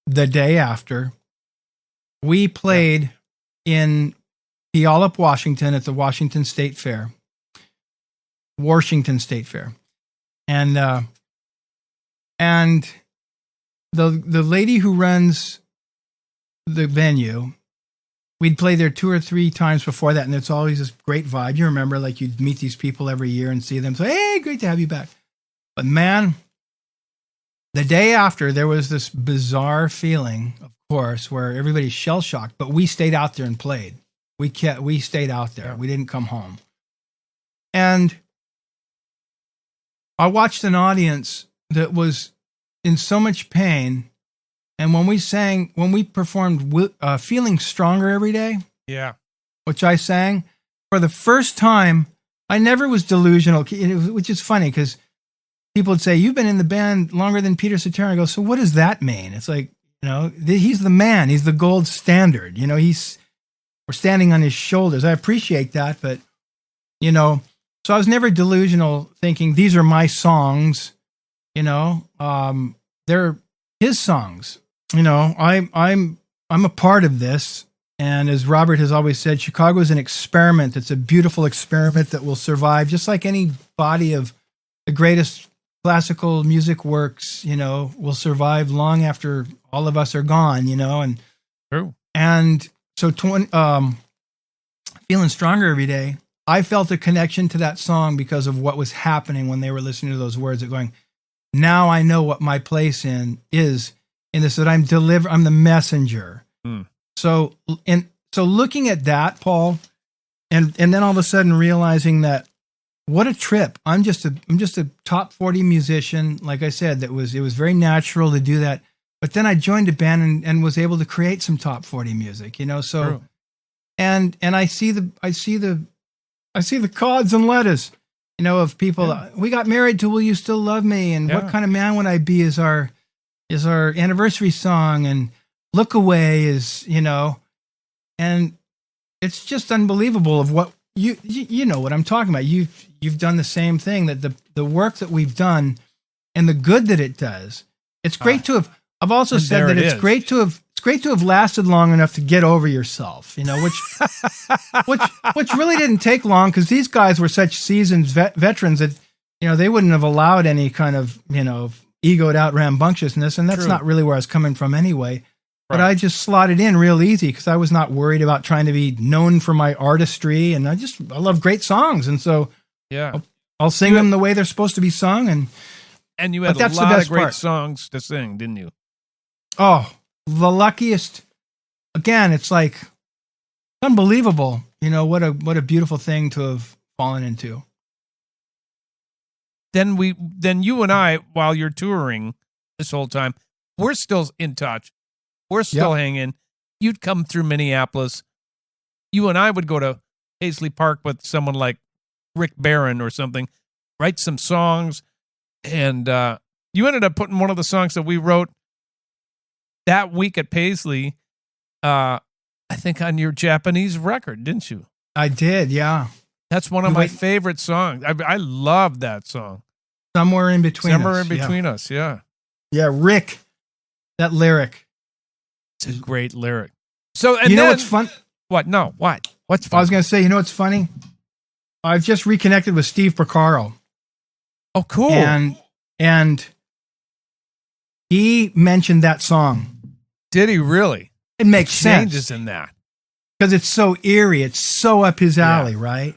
the day after, we played in Puyallup, Washington at the Washington State Fair. And the lady who runs the venue, we'd play there 2 or 3 times before that, and it's always this great vibe. You remember, like, you'd meet these people every year and see them say, hey, great to have you back. But man, the day after, there was this bizarre feeling, of course, where everybody's shell-shocked, but we stayed out there and played. We stayed out there. We didn't come home. And I watched an audience that was in so much pain. And when we performed Feeling Stronger Every Day, which I sang, for the first time, I never was delusional, which is funny because people would say, you've been in the band longer than Peter Cetera. I go, so what does that mean? It's like, he's the man. He's the gold standard. We're standing on his shoulders. I appreciate that, but, so I was never delusional thinking these are my songs, they're his songs. I'm a part of this. And as Robert has always said, Chicago is an experiment. It's a beautiful experiment that will survive, just like any body of the greatest classical music works, will survive long after all of us are gone, and true. And so Feeling Stronger Every Day, I felt a connection to that song because of what was happening when they were listening to those words. Of going, now I know what my place is in this, that I'm the messenger. So looking at that, Paul, and then all of a sudden realizing that what a trip. I'm just a top 40 musician. Like I said, it was very natural to do that. But then I joined a band and was able to create some top 40 music, so true. And I see the cards and letters, of people. We got married to Will You Still Love Me? And What Kind of Man Would I Be is our anniversary song, and Look Away is, and it's just unbelievable of what you know what I'm talking about. You've done the same thing, that the work that we've done and the good that it does. It's great to have. I've also said that it's great to have lasted long enough to get over yourself, which really didn't take long, because these guys were such seasoned veterans that, they wouldn't have allowed any kind of, egoed out rambunctiousness. And that's True. Not really where I was coming from anyway. But Right. I just slotted in real easy because I was not worried about trying to be known for my artistry. And I love great songs. And so I'll sing them the way they're supposed to be sung. And you had a that's the lot of best great part. songs to sing, didn't you? Oh, the luckiest. Again, it's like unbelievable. What a beautiful thing to have fallen into. Then you and I, while you're touring this whole time, we're still in touch. We're still hanging. You'd come through Minneapolis. You and I would go to Paisley Park with someone like Rick Barron or something, write some songs. And you ended up putting one of the songs that we wrote that week at Paisley, I think on your Japanese record, didn't you? I did, yeah. That's one of my favorite songs. I love that song. Somewhere in between us, yeah. Yeah, Rick, that lyric. It's a great lyric. So, and you know what's fun? What? No, what? What's fun? I was going to say, what's funny? I've just reconnected with Steve Porcaro. Oh, cool. And he mentioned that song. Did he really? It makes sense. Changes in that. Because it's so eerie. It's so up his alley, right?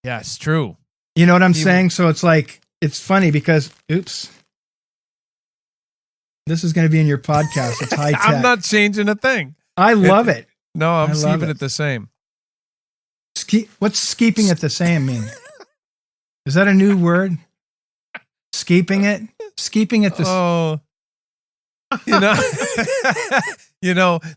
Yeah, it's true. You know what I'm saying? So it's like, it's funny because, oops, this is going to be in your podcast. It's high tech. I'm not changing a thing. I love it. No, I'm keeping it the same. What's keeping it the same mean? Is that a new word? Skeeping it? Skeeping it the same. Oh,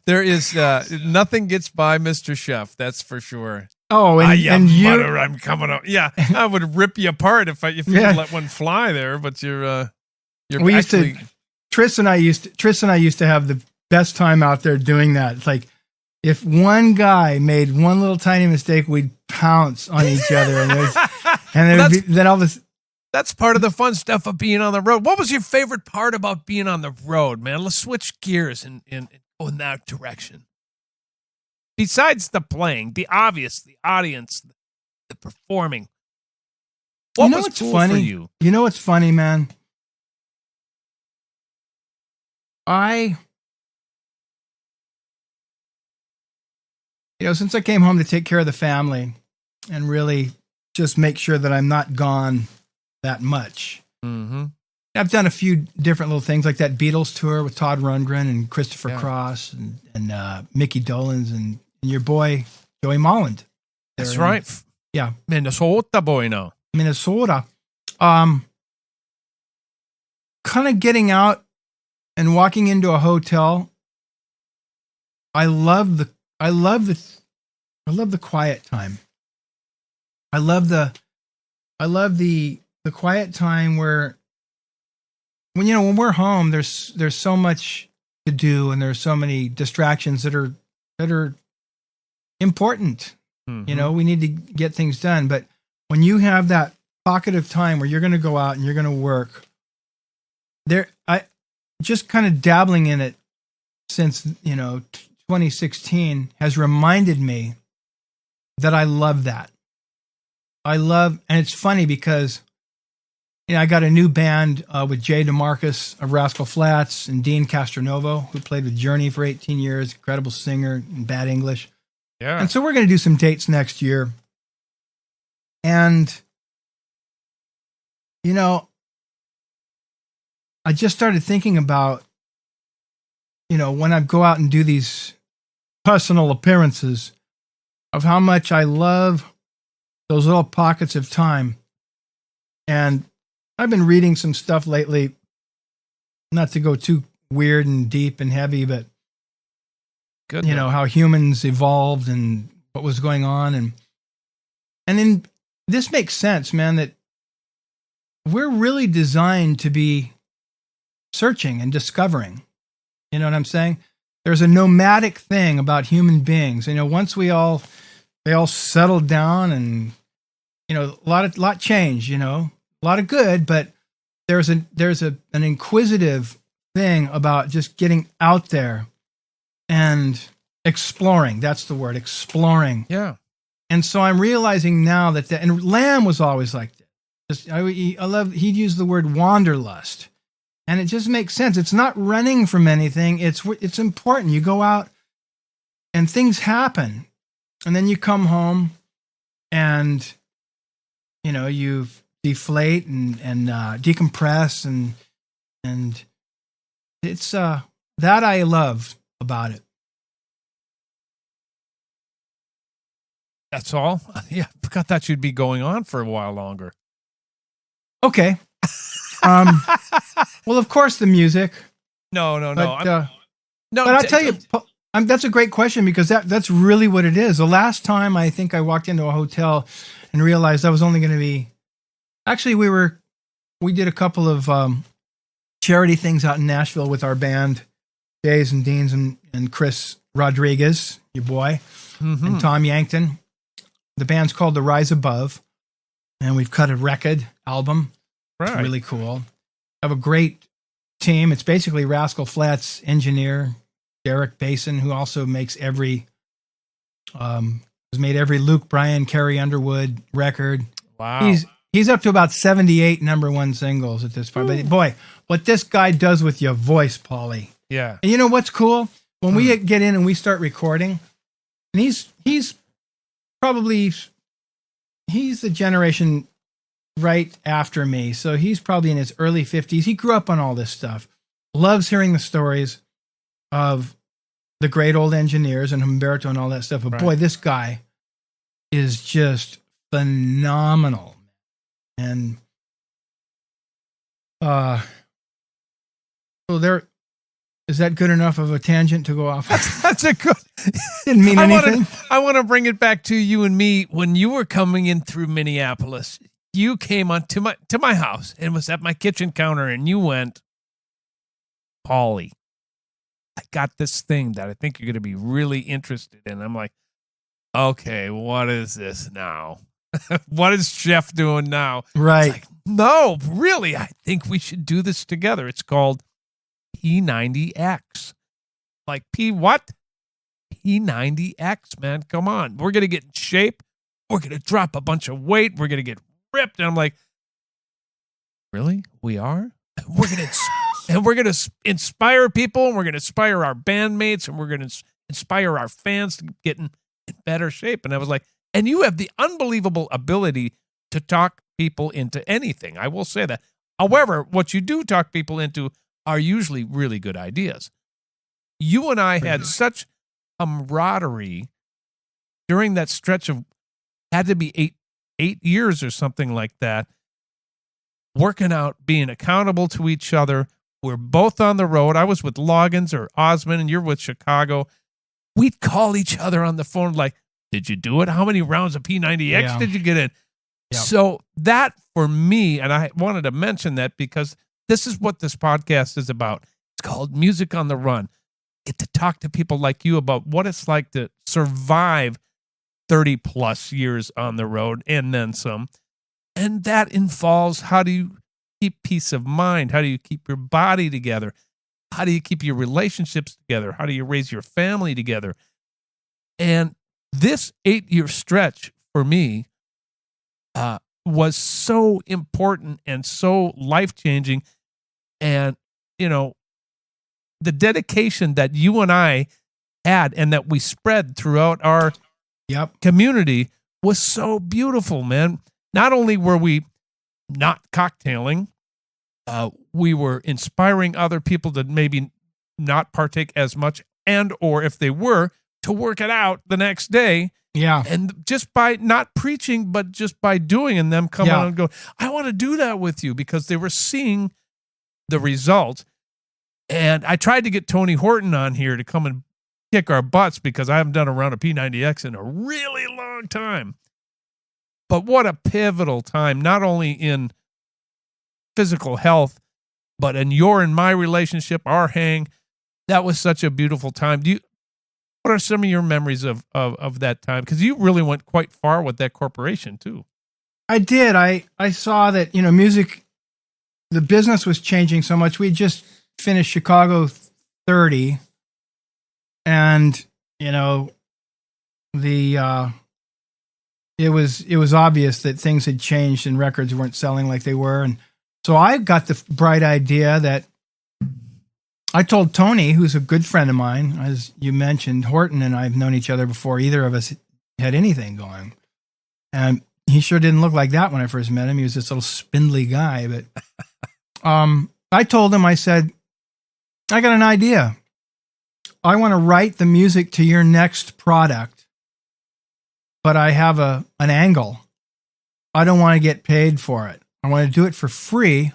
there is nothing gets by Mr. Scheff. That's for sure. Oh, and you, mutter, I'm coming up. Yeah, I would rip you apart if you let one fly there. But Tris and I used to have the best time out there doing that. It's like if one guy made one little tiny mistake, we'd pounce on each other, then all this. That's part of the fun stuff of being on the road. What was your favorite part about being on the road, man? Let's switch gears and go in that direction. Besides the playing, the obvious, the audience, the performing. What was cool for you? You know what's funny, man? Since I came home to take care of the family and really just make sure that I'm not gone that much. Mm-hmm. I've done a few different little things like that Beatles tour with Todd Rundgren and Christopher Cross and Mickey Dolenz and your boy Joey Molland. That's right. Yeah. Minnesota boy now. Minnesota. Kind of getting out and walking into a hotel. I love the quiet time. I love the quiet time where when we're home, there's so much to do and there's so many distractions that are important. Mm-hmm. We need to get things done. But when you have that pocket of time where you're going to go out and you're going to work, I just kind of dabbling in it since 2016 has reminded me that I love that. And it's funny because I got a new band with Jay DeMarcus of Rascal Flatts and Dean Castronovo, who played with Journey for 18 years, incredible singer in bad English. Yeah. And so we're going to do some dates next year. And, I just started thinking about, when I go out and do these personal appearances, of how much I love those little pockets of time. And I've been reading some stuff lately, not to go too weird and deep and heavy, but good, how humans evolved and what was going on. And then this makes sense, man, that we're really designed to be searching and discovering. You know what I'm saying? There's a nomadic thing about human beings. Once they all settled down and, a lot changed, a lot of good, but there's an inquisitive thing about just getting out there and exploring. That's the word, exploring. Yeah. And so I'm realizing now and Lamb was always like this. He'd use the word wanderlust. And it just makes sense. It's not running from anything. It's important. You go out and things happen. And then you come home and, you deflate and decompress. And it's that I love about it. That's all? Yeah, I thought you'd be going on for a while longer. Okay. Well, of course, the music. No. But I'll tell you, that's a great question because that's really what it is. The last time I think I walked into a hotel and realized I was only going to be. Actually, we did a couple of charity things out in Nashville with our band, Days and Deans and Chris Rodriguez, your boy, and Tom Yankton. The band's called The Rise Above, and we've cut a record album. Right. It's really cool. I have a great team. It's basically Rascal Flatts engineer, Derek Basin, who also makes has made every Luke Bryan, Carrie Underwood record. Wow. He's up to about 78 number one singles at this point. But boy, what this guy does with your voice, Paulie. Yeah. And you know what's cool? When we get in and we start recording, and he's the generation right after me. So he's probably in his early 50s. He grew up on all this stuff. Loves hearing the stories of the great old engineers and Humberto and all that stuff. But boy, this guy is just phenomenal. And so there, is that good enough of a tangent to go off? That's a good. Didn't mean anything. I want to bring it back to you and me when you were coming in through Minneapolis. You came on to my house and was at my kitchen counter, and you went, Paulie, I got this thing that I think you're going to be really interested in. I'm like, okay, what is this now? What is Scheff doing now? Right. It's like, no, really, I think we should do this together. It's called P90X. Like, P what? P90X, man. Come on. We're going to get in shape. We're going to drop a bunch of weight. We're going to get ripped. And I'm like, really? We are? We're going to inspire people, and we're going to inspire our bandmates, and we're going to inspire our fans to get in better shape. And I was like, and you have the unbelievable ability to talk people into anything. I will say that. However, what you do talk people into are usually really good ideas. You and I had such camaraderie during that stretch of, had to be eight years or something like that, working out, being accountable to each other. We're both on the road. I was with Loggins or Osmond, and you're with Chicago. We'd call each other on the phone like, did you do it? How many rounds of P90X did you get in? Yep. So that for me, and I wanted to mention that because this is what this podcast is about. It's called Music on the Run. Get to talk to people like you about what it's like to survive 30 plus years on the road and then some. And that involves, how do you keep peace of mind? How do you keep your body together? How do you keep your relationships together? How do you raise your family together? And this 8-year stretch for me was so important and so life-changing. And, you know, the dedication that you and I had and that we spread throughout our community was so beautiful, man. Not only were we not cocktailing, we were inspiring other people to maybe not partake as much, and or if they were, to work it out the next day. Yeah. And just by not preaching, but just by doing, and them come on and go, I want to do that with you, because they were seeing the results. And I tried to get Tony Horton on here to come and kick our butts, because I haven't done a round of P90X in a really long time. But what a pivotal time, not only in physical health, but in your and my relationship, our hang. That was such a beautiful time. What are some of your memories of that time? Because you really went quite far with that corporation too. I did. I saw that, music, the business was changing so much. We just finished Chicago 30, and it was obvious that things had changed and records weren't selling like they were. And so I got the bright idea that I told Tony, who's a good friend of mine, as you mentioned. Horton and I have known each other before either of us had anything going. And he sure didn't look like that when I first met him. He was this little spindly guy. But I told him, I said, I got an idea. I want to write the music to your next product, but I have an angle. I don't want to get paid for it. I want to do it for free,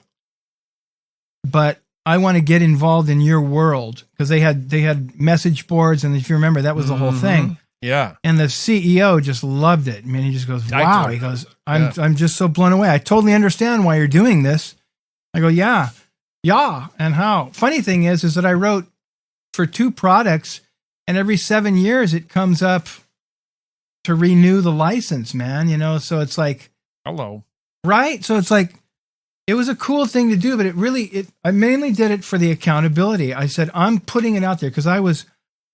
but I want to get involved in your world, because they had message boards, and if you remember, that was the whole thing. Yeah. And the CEO just loved it. I mean, he just goes, "Wow!" He goes, "I'm just so blown away. I totally understand why you're doing this." I go, "Yeah, and how?" Funny thing is that I wrote for 2 products, and every 7 years it comes up to renew the license, man. So it's like, hello, right? So it's like, it was a cool thing to do, but I mainly did it for the accountability. I said, I'm putting it out there because I was,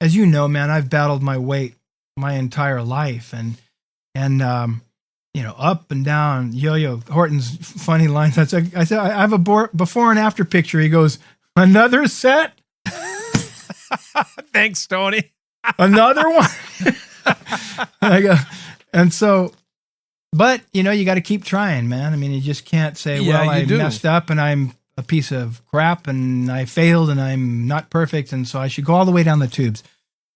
as you know, man, I've battled my weight my entire life, and up and down, yo-yo. Horton's funny line. I said, I have a before and after picture. He goes, another set? Thanks, Tony. Another one? I go, and so But, you got to keep trying, man. I mean, you just can't say, Yeah, well, I you do. messed up and I'm a piece of crap and I failed and I'm not perfect. And so I should go all the way down the tubes.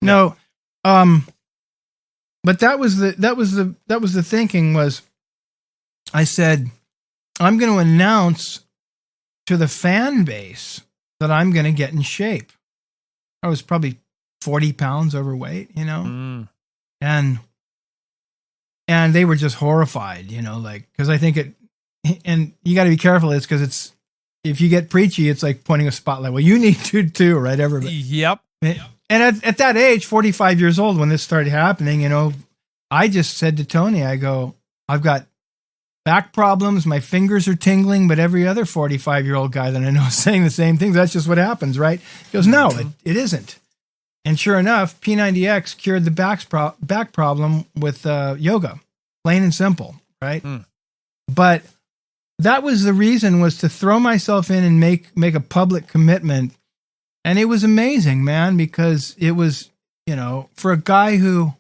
No. But that was the thinking was I said, I'm going to announce to the fan base that I'm going to get in shape. I was probably 40 pounds overweight, and they were just horrified, because I think and you got to be careful. It's because if you get preachy, it's like pointing a spotlight. Well, you need to too, right? Everybody. Yep. And at that age, 45 years old, when this started happening, I just said to Tony, I go, I've got back problems. My fingers are tingling, but every other 45-year-old guy that I know is saying the same things. That's just what happens, right? He goes, no, it isn't. And sure enough, P90X cured the back problem with yoga, plain and simple, right? But that was the reason, was to throw myself in and make a public commitment. And it was amazing, man, because it was, for a guy who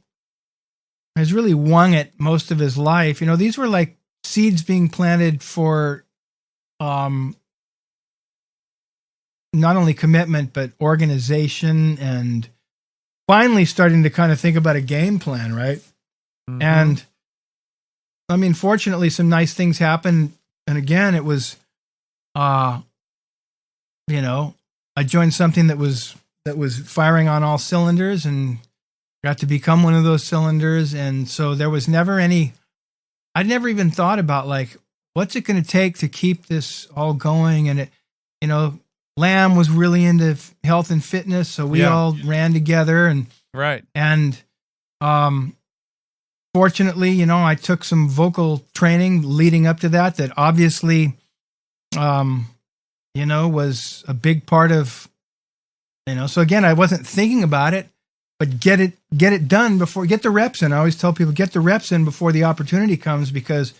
has really wung it most of his life, these were like seeds being planted for not only commitment, but organization, and finally starting to kind of think about a game plan, right? Mm-hmm. And I mean, fortunately, some nice things happened. And again, it was, I joined something that was firing on all cylinders and got to become one of those cylinders. And so there was never I'd never even thought about like, what's it going to take to keep this all going? And Lamb was really into health and fitness. So we all ran together and, right. And, fortunately, I took some vocal training leading up to that obviously, was a big part of, so again, I wasn't thinking about it, but get it done get the reps in. I always tell people, get the reps in before the opportunity comes, because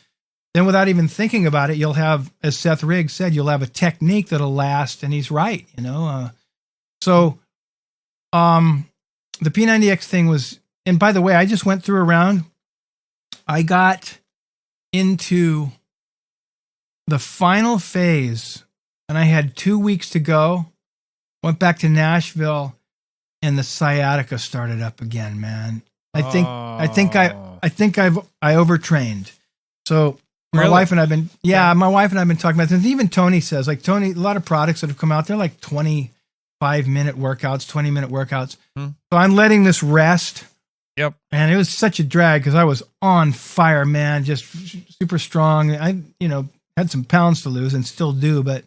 then without even thinking about it, you'll have, as Seth Riggs said, you'll have a technique that'll last. And he's right, So the P90X thing was, and by the way, I just went through a round. I got into the final phase and I had 2 weeks to go. Went back to Nashville and the sciatica started up again, man. I think I overtrained. So my wife and I've been talking about this. Even Tony says, like, Tony, a lot of products that have come out, they're like 25-minute workouts, 20-minute workouts. So I'm letting this rest. Yep. And it was such a drag because I was on fire, man, just super strong. I, had some pounds to lose and still do, but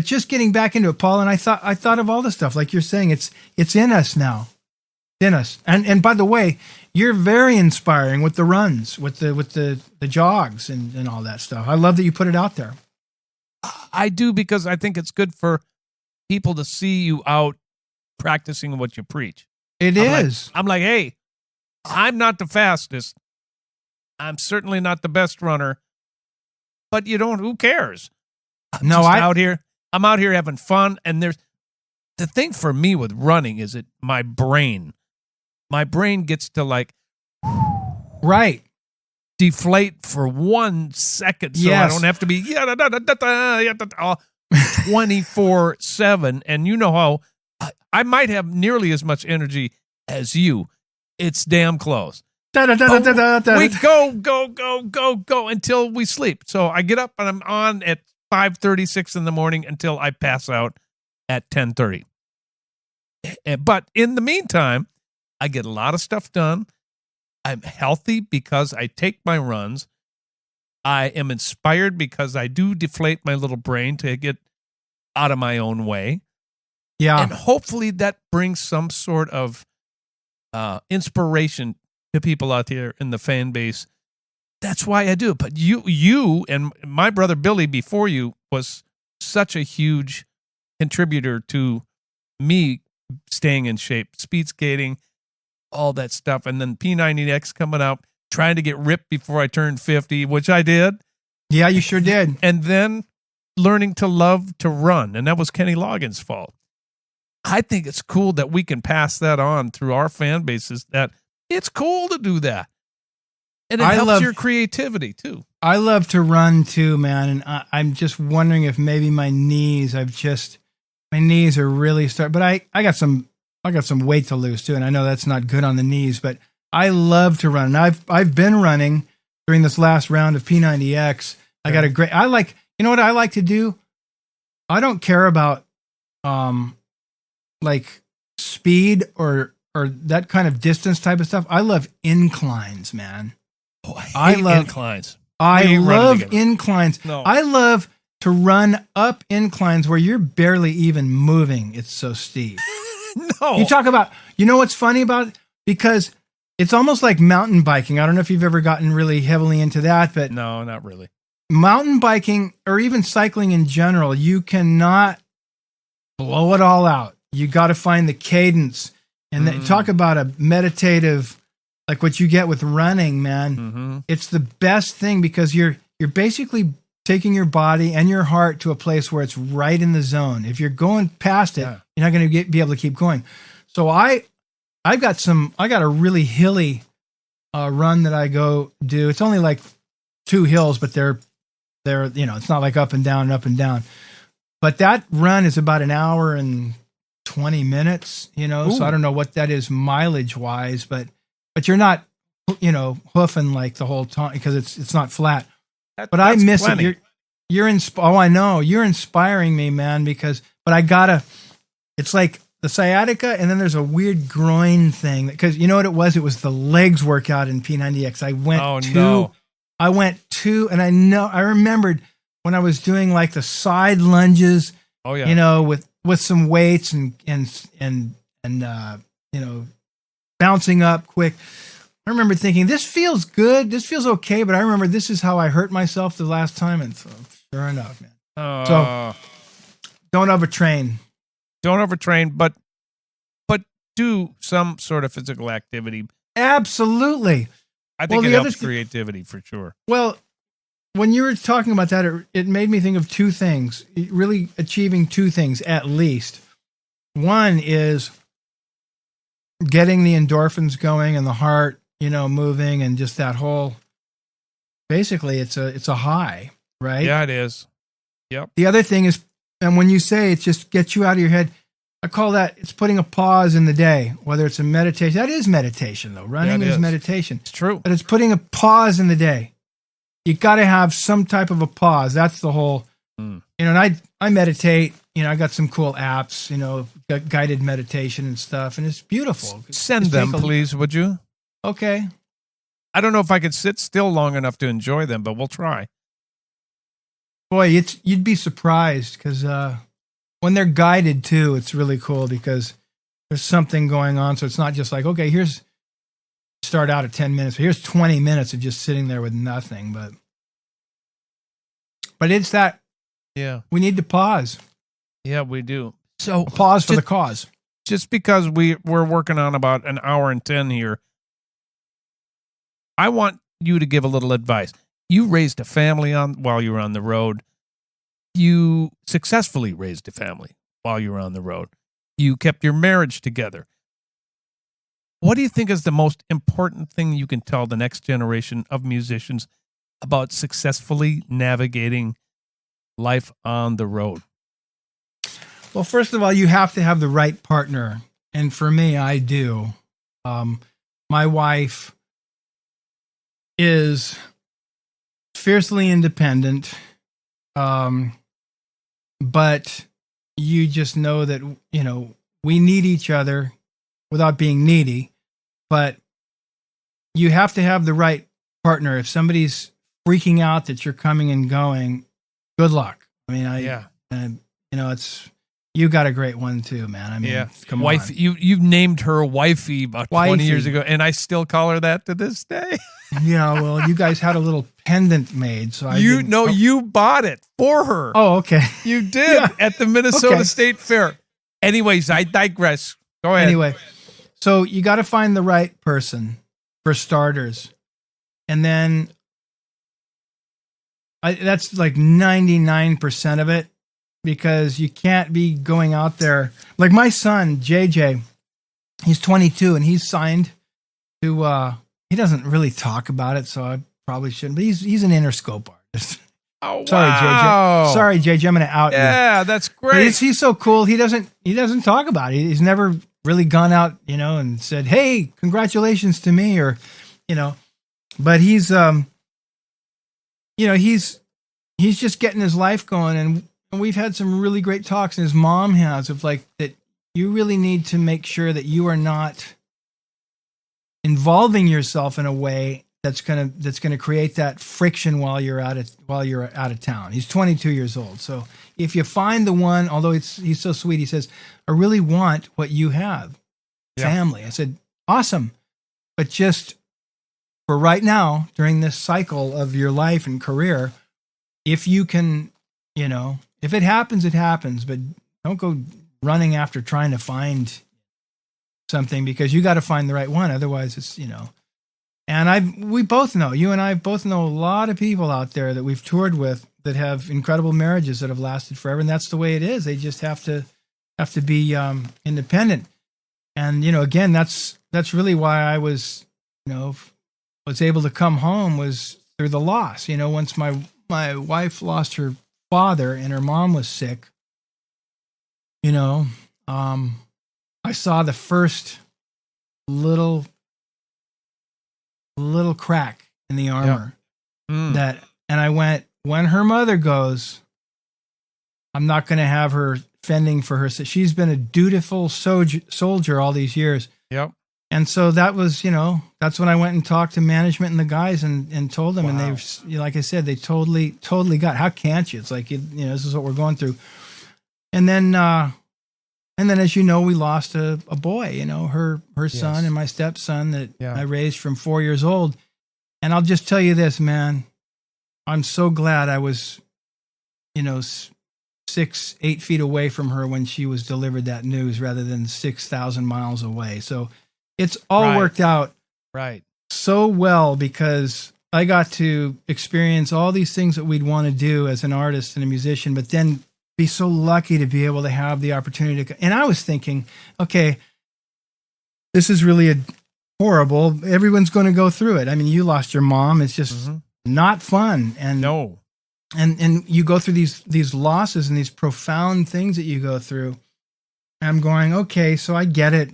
just getting back into it, Paul. And I thought of all the stuff, like you're saying, it's in us now, in us. And by the way, you're very inspiring with the runs, with the jogs and all that stuff. I love that you put it out there. I do, because I think it's good for people to see you out practicing what you preach. I'm like, hey, I'm not the fastest. I'm certainly not the best runner, but who cares? I'm out here having fun. And there's the thing for me with running is my brain gets to like, right. Deflate for 1 second. So I don't have to be 24/7. And you know how I might have nearly as much energy as you. It's damn close. We go until we sleep. So I get up and I'm on at 5:36 in the morning until I pass out at 10:30. But in the meantime, I get a lot of stuff done. I'm healthy because I take my runs. I am inspired because I do deflate my little brain to get out of my own way. Yeah. And hopefully that brings some sort of inspiration to people out here in the fan base. That's why I do it. But you and my brother Billy before you was such a huge contributor to me staying in shape, speed skating, all that stuff. And then P90X coming out, trying to get ripped before I turned 50, which I did. Yeah, you sure did. And then learning to love to run. And that was Kenny Loggins' fault. I think it's cool that we can pass that on through our fan bases, that it's cool to do that. And it helps your creativity too. I love to run too, man. And I'm just wondering if maybe my knees are really but I got some weight to lose too. And I know that's not good on the knees, but I love to run. And I've been running during this last round of P90X. I got you know what I like to do? I don't care about, like speed or that kind of distance type of stuff. I love inclines, man. Oh, I love inclines. I love inclines. No. I love to run up inclines where you're barely even moving. It's so steep. No. You know what's funny about it? Because it's almost like mountain biking. I don't know if you've ever gotten really heavily into that, but no, not really. Mountain biking or even cycling in general, you cannot blow it all out. You got to find the cadence. And talk about a meditative, like what you get with running, man. Mm-hmm. It's the best thing because you're basically taking your body and your heart to a place where it's right in the zone. If you're going past it, you're not going to be able to keep going. So I got a really hilly run that I go do. It's only like 2 hills, but they're it's not like up and down and up and down. But that run is about an hour and 20 minutes, so I don't know what that is mileage wise, but you're not, hoofing like the whole time because it's not flat. But I miss it. I know you're inspiring me, man, it's like the sciatica and then there's a weird groin thing because you know what it was? It was the legs workout in P90X. I went to, and I remembered when I was doing like the side lunges, with some weights and bouncing up quick. I remember thinking, this feels good. This feels okay. But I remember this is how I hurt myself the last time. And so sure enough, man. So don't overtrain. Don't overtrain, but do some sort of physical activity. Absolutely. I think it helps creativity for sure. Well, when you were talking about that, it made me think of 2 things, really achieving 2 things at least. One is getting the endorphins going and the heart, moving and just that whole, basically it's a high, right? Yeah, it is. Yep. The other thing is, and when you say it just gets you out of your head, I call that, it's putting a pause in the day, whether it's a meditation. That is meditation though. Running is meditation. It's true. But it's putting a pause in the day. You got to have some type of a pause. That's the whole, and I meditate, I got some cool apps, got guided meditation and stuff. And it's beautiful. Send them, please, would you? Okay. I don't know if I could sit still long enough to enjoy them, but we'll try. Boy, you'd be surprised because when they're guided too, it's really cool because there's something going on. So it's not just like, okay, start out at 10 minutes, but here's 20 minutes of just sitting there with nothing. But it's that, we need to pause. Yeah, we do. So pause for the cause. Just because we're working on about an hour and 10 here, I want you to give a little advice. You raised a family while you were on the road. You successfully raised a family while you were on the road. You kept your marriage together. What do you think is the most important thing you can tell the next generation of musicians about successfully navigating life on the road? Well, first of all, you have to have the right partner. And for me, I do. My wife is fiercely independent. But you just know that, we need each other without being needy, but you have to have the right partner. If somebody's freaking out that you're coming and going, good luck. I mean, you got a great one too, man. I mean, come on. You named her wifey about 20 years ago, and I still call her that to this day. Yeah, well, you guys had a little pendant made, so you bought it for her. Oh, okay. You did at the Minnesota State Fair. Anyways, I digress. Go ahead. Anyway, so you got to find the right person for starters, and then that's like 99% of it. Because you can't be going out there. Like my son, JJ, he's 22 and he's signed to, he doesn't really talk about it, so I probably shouldn't. But he's an Interscope artist. Oh, Sorry, wow. JJ. Sorry, JJ. I'm going to out you. Yeah, that's But great. he's so cool. He doesn't talk about it. He's never really gone out, and said, "Hey, congratulations to me," or, But he's he's just getting his life going, and we've had some really great talks. And his mom has of like that. You really need to make sure that you are not involving yourself in a way that's gonna create that friction while you're out of town. He's 22 years old, so if you find the one, although he's so sweet, he says, "I really want what you have, family." I said, "Awesome, but just for right now, during this cycle of your life and career, if you can, if it happens, it happens, but don't go running after trying to find something, because you got to find the right one, otherwise it's." And we both know, you and I both know a lot of people out there that we've toured with that have incredible marriages that have lasted forever. And that's the way it is. They just have to be independent. And, again, that's really why I was able to come home, was through the loss. Once my wife lost her father and her mom was sick, I saw the first little crack in the armor and I went, when her mother goes, I'm not going to have her fending for her. So she's been a dutiful soldier all these years. Yep. And so that was, that's when I went and talked to management and the guys and told them, and they, like I said, they totally got, how can't you? It's like, this is what we're going through. And then, as you know, we lost a boy, her son and my stepson that I raised from 4 years old. And I'll just tell you this, man, I'm so glad I was, 6-8 feet away from her when she was delivered that news, rather than 6,000 miles away. So it's all worked out so well, because I got to experience all these things that we'd want to do as an artist and a musician, but then be so lucky to be able to have the opportunity to. And I was thinking, okay, this is really horrible. Everyone's going to go through it. I mean, you lost your mom. It's just not fun. And no. And you go through these losses and these profound things that you go through. And I'm going, okay, so I get it.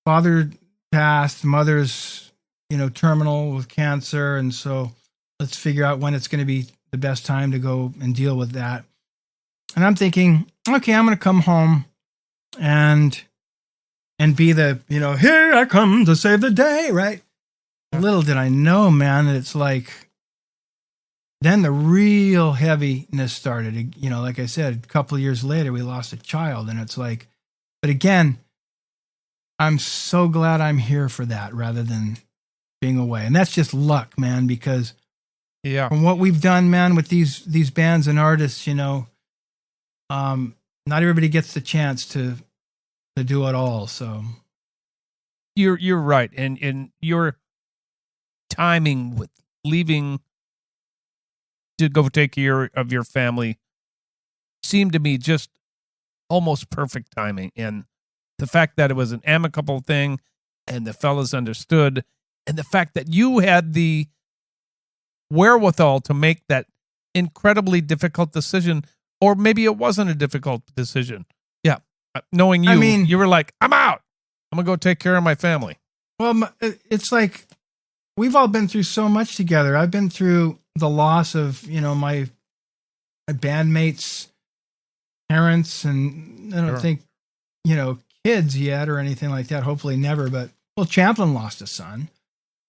Father passed, mother's, terminal with cancer. And so let's figure out when it's going to be the best time to go and deal with that. And I'm thinking, okay, I'm going to come home and be the, here I come to save the day, right? Little did I know, man, that it's like, then the real heaviness started. Like I said, a couple of years later, we lost a child, and it's like, but again, I'm so glad I'm here for that rather than being away. And that's just luck, man, because from what we've done, man, with these bands and artists, not everybody gets the chance to do it all. So you're right, and your timing with leaving to go take care of your family seemed to me just almost perfect timing. And the fact that it was an amicable thing, and the fellas understood, and the fact that you had the wherewithal to make that incredibly difficult decision. Or maybe it wasn't a difficult decision. Yeah. Knowing you, you were like, I'm out. I'm going to go take care of my family. Well, it's like, we've all been through so much together. I've been through the loss of, my bandmates' parents, and I don't think, kids yet or anything like that. Hopefully never. But, Champlin lost a son.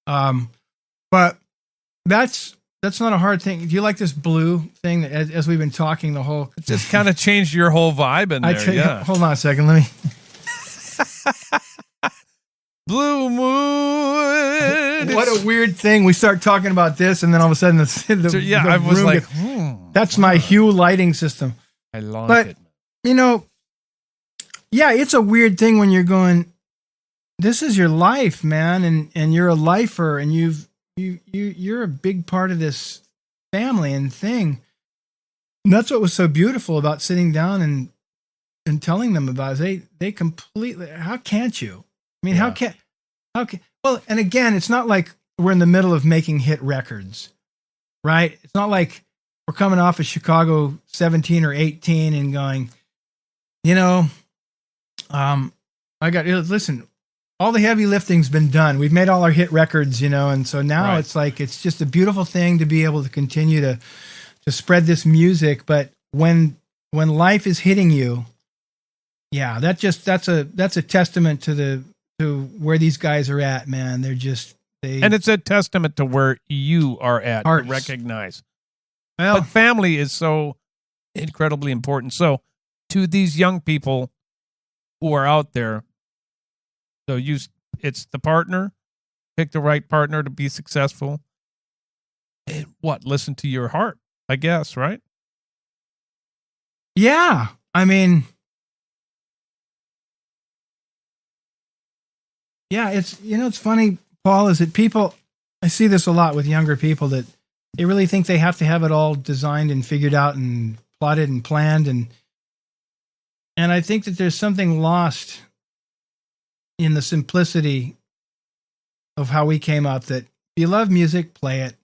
But that's not a hard thing. Do you like this blue thing that, as we've been talking the whole... It just kind of changed your whole vibe in there, Hold on a second, let me... Blue moon. What a weird thing. We start talking about this, and then all of a sudden I was like, that's my hue lighting system. I like it. It's a weird thing when you're going, this is your life, man, and you're a lifer, and you're a big part of this family and thing. And that's what was so beautiful about sitting down and telling them about it. They completely, how can't you? I mean, how can, well, and again, it's not like we're in the middle of making hit records, right? It's not like we're coming off of Chicago 17 or 18 and going, listen, all the heavy lifting's been done. We've made all our hit records, and so now it's like, it's just a beautiful thing to be able to continue to spread this music. But when life is hitting you, yeah, that's a testament to where these guys are at, man. And it's a testament to where you are at, to recognize. But family is so incredibly important. So to these young people who are out there, it's the partner, pick the right partner to be successful. And listen to your heart, I guess, right? Yeah. I mean, yeah, it's funny, Paul, is that I see this a lot with younger people, that they really think they have to have it all designed and figured out and plotted and planned. And I think that there's something lost in the simplicity of how we came up, that if you love music, play it.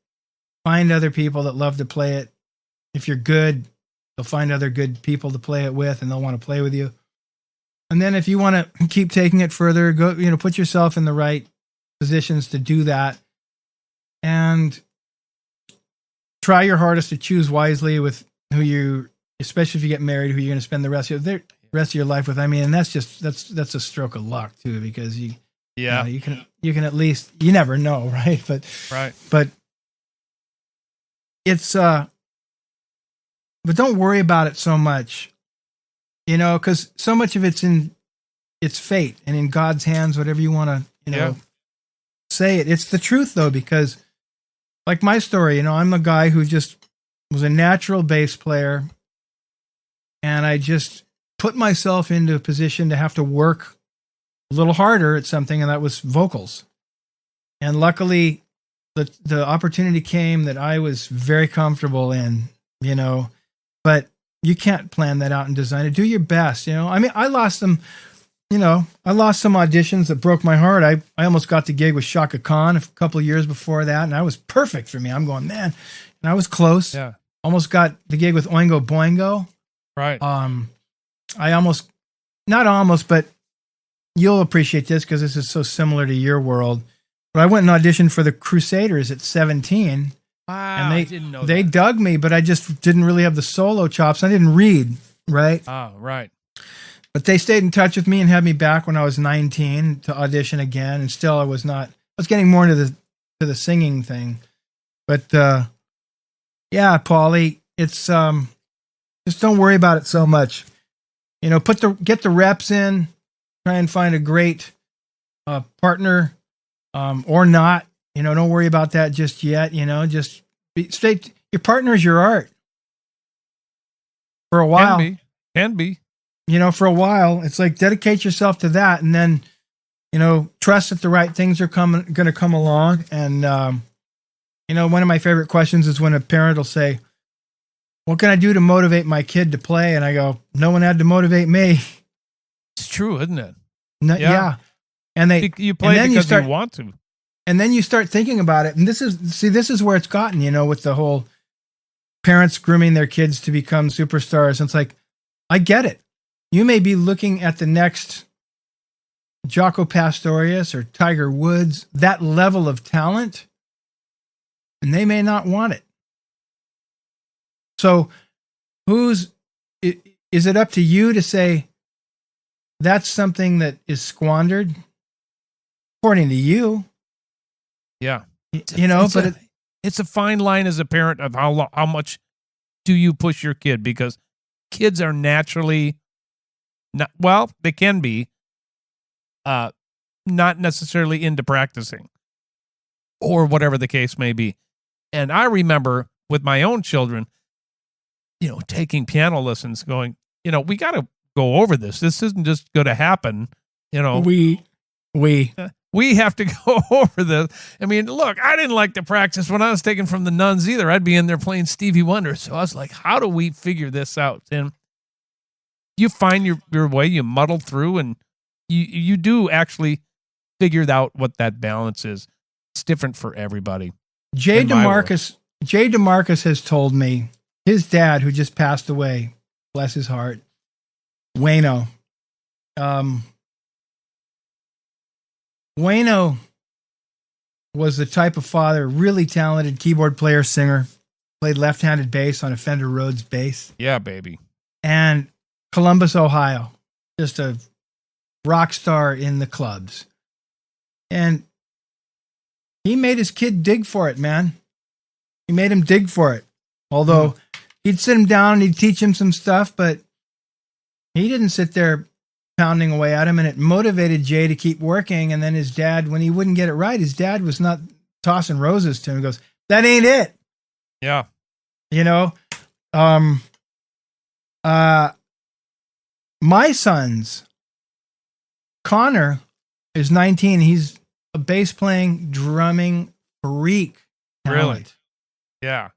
Find other people that love to play it. If you're good, you'll find other good people to play it with, and they'll want to play with you. And then if you want to keep taking it further, go, put yourself in the right positions to do that, and try your hardest to choose wisely with especially if you get married, who you're going to spend the rest of your life with. I mean, and that's a stroke of luck too, because you can at least, you never know, right? But it's but don't worry about it so much, because so much of it's fate and in God's hands, whatever you want to, say it. It's the truth though, because like my story, I'm a guy who just was a natural bass player, and I just put myself into a position to have to work a little harder at something, and that was vocals. And luckily, the opportunity came that I was very comfortable in, but you can't plan that out and design it. Do your best, I mean, I lost some auditions that broke my heart. I almost got the gig with Shaka Khan a couple of years before that, and that was perfect for me. I'm going, man, and I was close. Yeah. Almost got the gig with Oingo Boingo. Right. But you'll appreciate this because this is so similar to your world. But I went and auditioned for the Crusaders at 17. Wow, and I didn't know they that. dug me, but I just didn't really have the solo chops. I didn't read, right? Oh, right. But they stayed in touch with me and had me back when I was 19 to audition again. And still, I was getting more into the singing thing. But yeah, Paulie, it's just don't worry about it so much. Get the reps in, try and find a great partner, or not. Don't worry about that just yet. Just be straight. Your partner is your art. For a while, can be. For a while, it's like dedicate yourself to that, and then, trust that the right things are going to come along. And one of my favorite questions is when a parent will say, "What can I do to motivate my kid to play?" And I go, "No one had to motivate me." It's true, isn't it? Yeah. And you play because you want to. And then you start thinking about it. And this is where it's gotten, with the whole parents grooming their kids to become superstars. And it's like, I get it. You may be looking at the next Jaco Pastorius or Tiger Woods, that level of talent, and they may not want it. So is it up to you to say that's something that is squandered according to you? Yeah. It's a fine line as a parent of how much do you push your kid, because kids are naturally they can be not necessarily into practicing or whatever the case may be. And I remember with my own children, taking piano lessons, going, we got to go over this. This isn't just going to happen. We have to go over this. I mean, look, I didn't like to practice when I was taken from the nuns either. I'd be in there playing Stevie Wonder. So I was like, how do we figure this out? And you find your way, you muddle through, and you do actually figure out what that balance is. It's different for everybody. Jay in my world. DeMarcus has told me his dad, who just passed away, bless his heart, Wayno. Wayno was the type of father, really talented keyboard player, singer, played left-handed bass on a Fender Rhodes bass. Yeah, baby. And Columbus, Ohio, just a rock star in the clubs. And he made his kid dig for it, man. He made him dig for it. Although he'd sit him down and he'd teach him some stuff, but he didn't sit there pounding away at him, and it motivated Jay to keep working. And then his dad, when he wouldn't get it right, his dad was not tossing roses to him. He goes, "That ain't it." Yeah. You know, my sons, Connor is 19. He's a bass playing, drumming freak. Talent. Really? Yeah.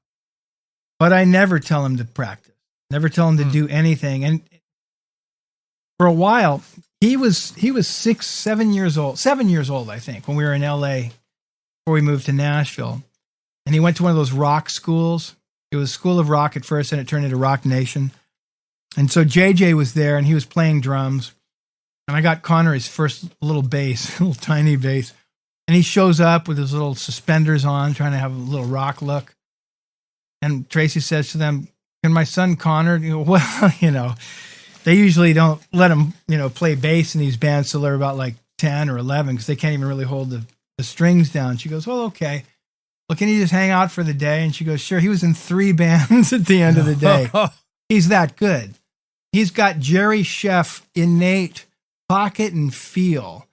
But I never tell him to practice. Never tell him to do anything. And for a while, he was 7 years old, I think, when we were in LA before we moved to Nashville. And he went to one of those rock schools. It was School of Rock at first, and it turned into Rock Nation. And so JJ was there, and he was playing drums. And I got Connor his first little bass, little tiny bass. And he shows up with his little suspenders on, trying to have a little rock look. And Tracy says to them, "Can my son Connor?" Well, they usually don't let him, play bass in these bands till they're about like 10 or 11 because they can't even really hold the strings down. She goes, "Well, okay. Well, can you just hang out for the day?" And she goes, "Sure." He was in 3 bands at the end of the day. He's that good. He's got Jerry Scheff innate pocket and feel.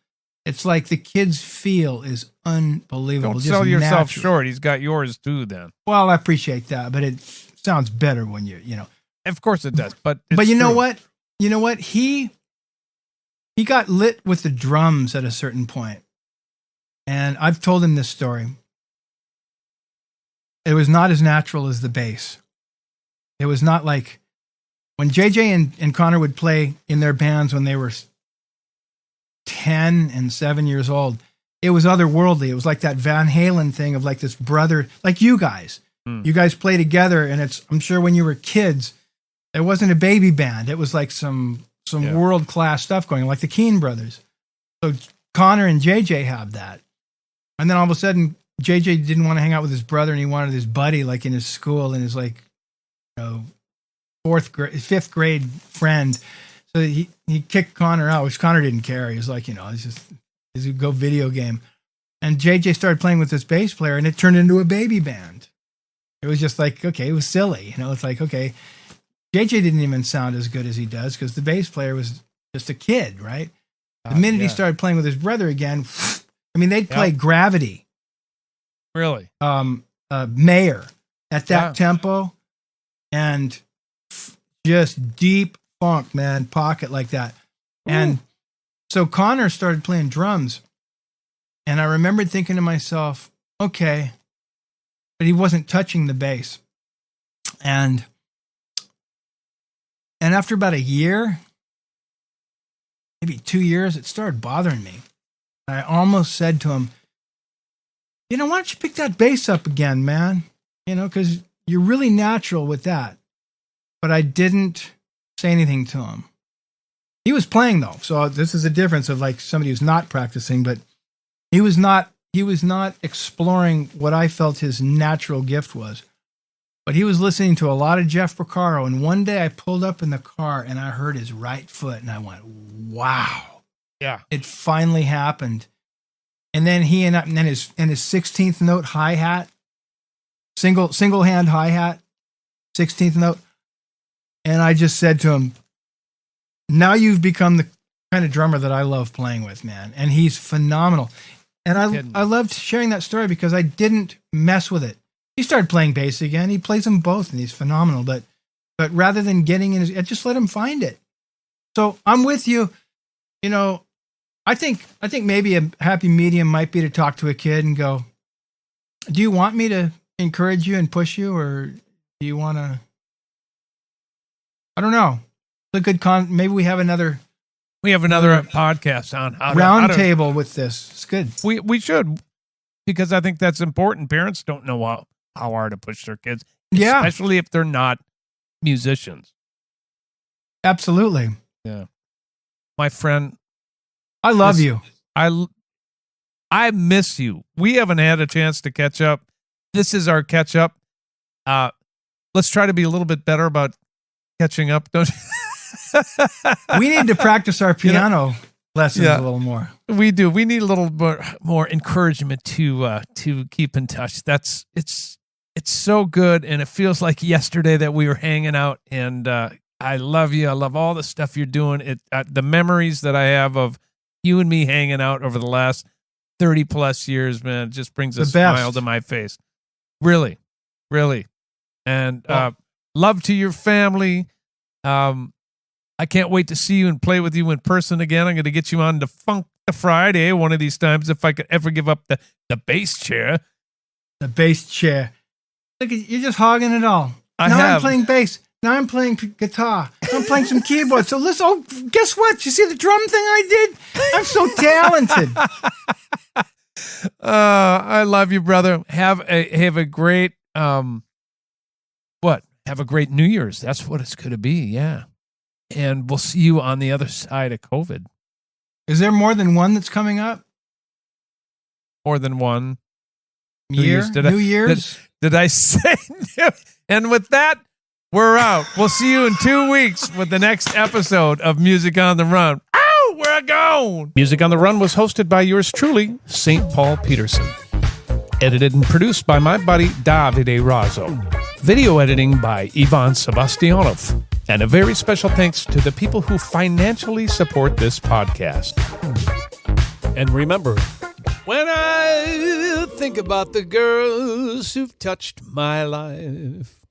It's like the kid's feel is unbelievable. Don't just sell yourself natural. short. He's got yours too then. Well, I appreciate that, but it sounds better when you know. Of course it does, but But you know true. what? You know what? He got lit with the drums at a certain point. And I've told him this story. It was not as natural as the bass. It was not like when JJ and Connor would play in their bands when they were 10 and 7 years old. It was otherworldly. It was like that Van Halen thing of like this brother, like you guys. You guys play together, and I'm sure when you were kids, it wasn't a baby band. It was like some world-class stuff going on, like the Keane brothers. So Connor and JJ have that. And then all of a sudden, JJ didn't want to hang out with his brother, and he wanted his buddy, like in his school, and his fifth grade friend. So he kicked Connor out, which Connor didn't care. He was like, he's a go video game. And JJ started playing with this bass player, and it turned into a baby band. It was just like, okay, it was silly. It's like, okay, JJ didn't even sound as good as he does because the bass player was just a kid, right? The minute he started playing with his brother again, they'd play Gravity. Really? Mayor at that tempo, and just deep funk, man, pocket like that. Ooh. And so Connor started playing drums, and I remembered thinking to myself, okay, but he wasn't touching the bass. And after about a year, maybe 2 years, it started bothering me. I almost said to him, why don't you pick that bass up again, man? Because you're really natural with that. But I didn't say anything to him. He was playing though. So this is a difference of like somebody who's not practicing, but he was not exploring what I felt his natural gift was. But he was listening to a lot of Jeff Porcaro, and one day I pulled up in the car and I heard his right foot and I went, wow. Yeah. It finally happened. And then his 16th note hi-hat, single hand hi-hat, 16th note. And I just said to him, now you've become the kind of drummer that I love playing with, man. And he's phenomenal. And I loved sharing that story because I didn't mess with it. He started playing bass again. He plays them both, and he's phenomenal. But rather than getting in I just let him find it. So I'm with you. I think maybe a happy medium might be to talk to a kid and go, do you want me to encourage you and push you, or do you want to? I don't know. It's a good maybe we have another podcast on how round table with this. It's good. We should. because I think that's important. Parents don't know how hard to push their kids, Yeah. especially if they're not musicians. Absolutely. Yeah. My friend, I love you. I miss you. We haven't had a chance to catch up. This is our catch up. Let's try to be a little bit better about catching up. Don't We need to practice our piano lessons Yeah. a little more. we do? We need a little more encouragement to keep in touch. It's so good, and it feels like yesterday that we were hanging out. And I love you. I love all the stuff you're doing. The memories that I have of you and me hanging out over the last 30 plus years, man, just brings a The smile best. to my face. Really, really. And love to your family. I can't wait to see you and play with you in person again. I'm going to get you on the Funk Friday one of these times if I could ever give up the bass chair. The bass chair. Look, you're just hogging it all. I now have. I'm playing bass. Now I'm playing guitar. I'm playing some keyboards. So listen, guess what? You see the drum thing I did? I'm so talented. I love you, brother. Have a great Have a great New Year's. That's what it's going to be. Yeah. And we'll see you on the other side of COVID. Is there more than one that's coming up? More than one. New Year's? Did I say? And with that, we're out. We'll see you in 2 weeks with the next episode of Music on the Run. Ow, we're gone. Music on the Run was hosted by yours truly, St. Paul Peterson. Edited and produced by my buddy Davide Raso. Video editing by Ivan Sebastianov. And a very special thanks to the people who financially support this podcast. And remember, when I think about the girls who've touched my life,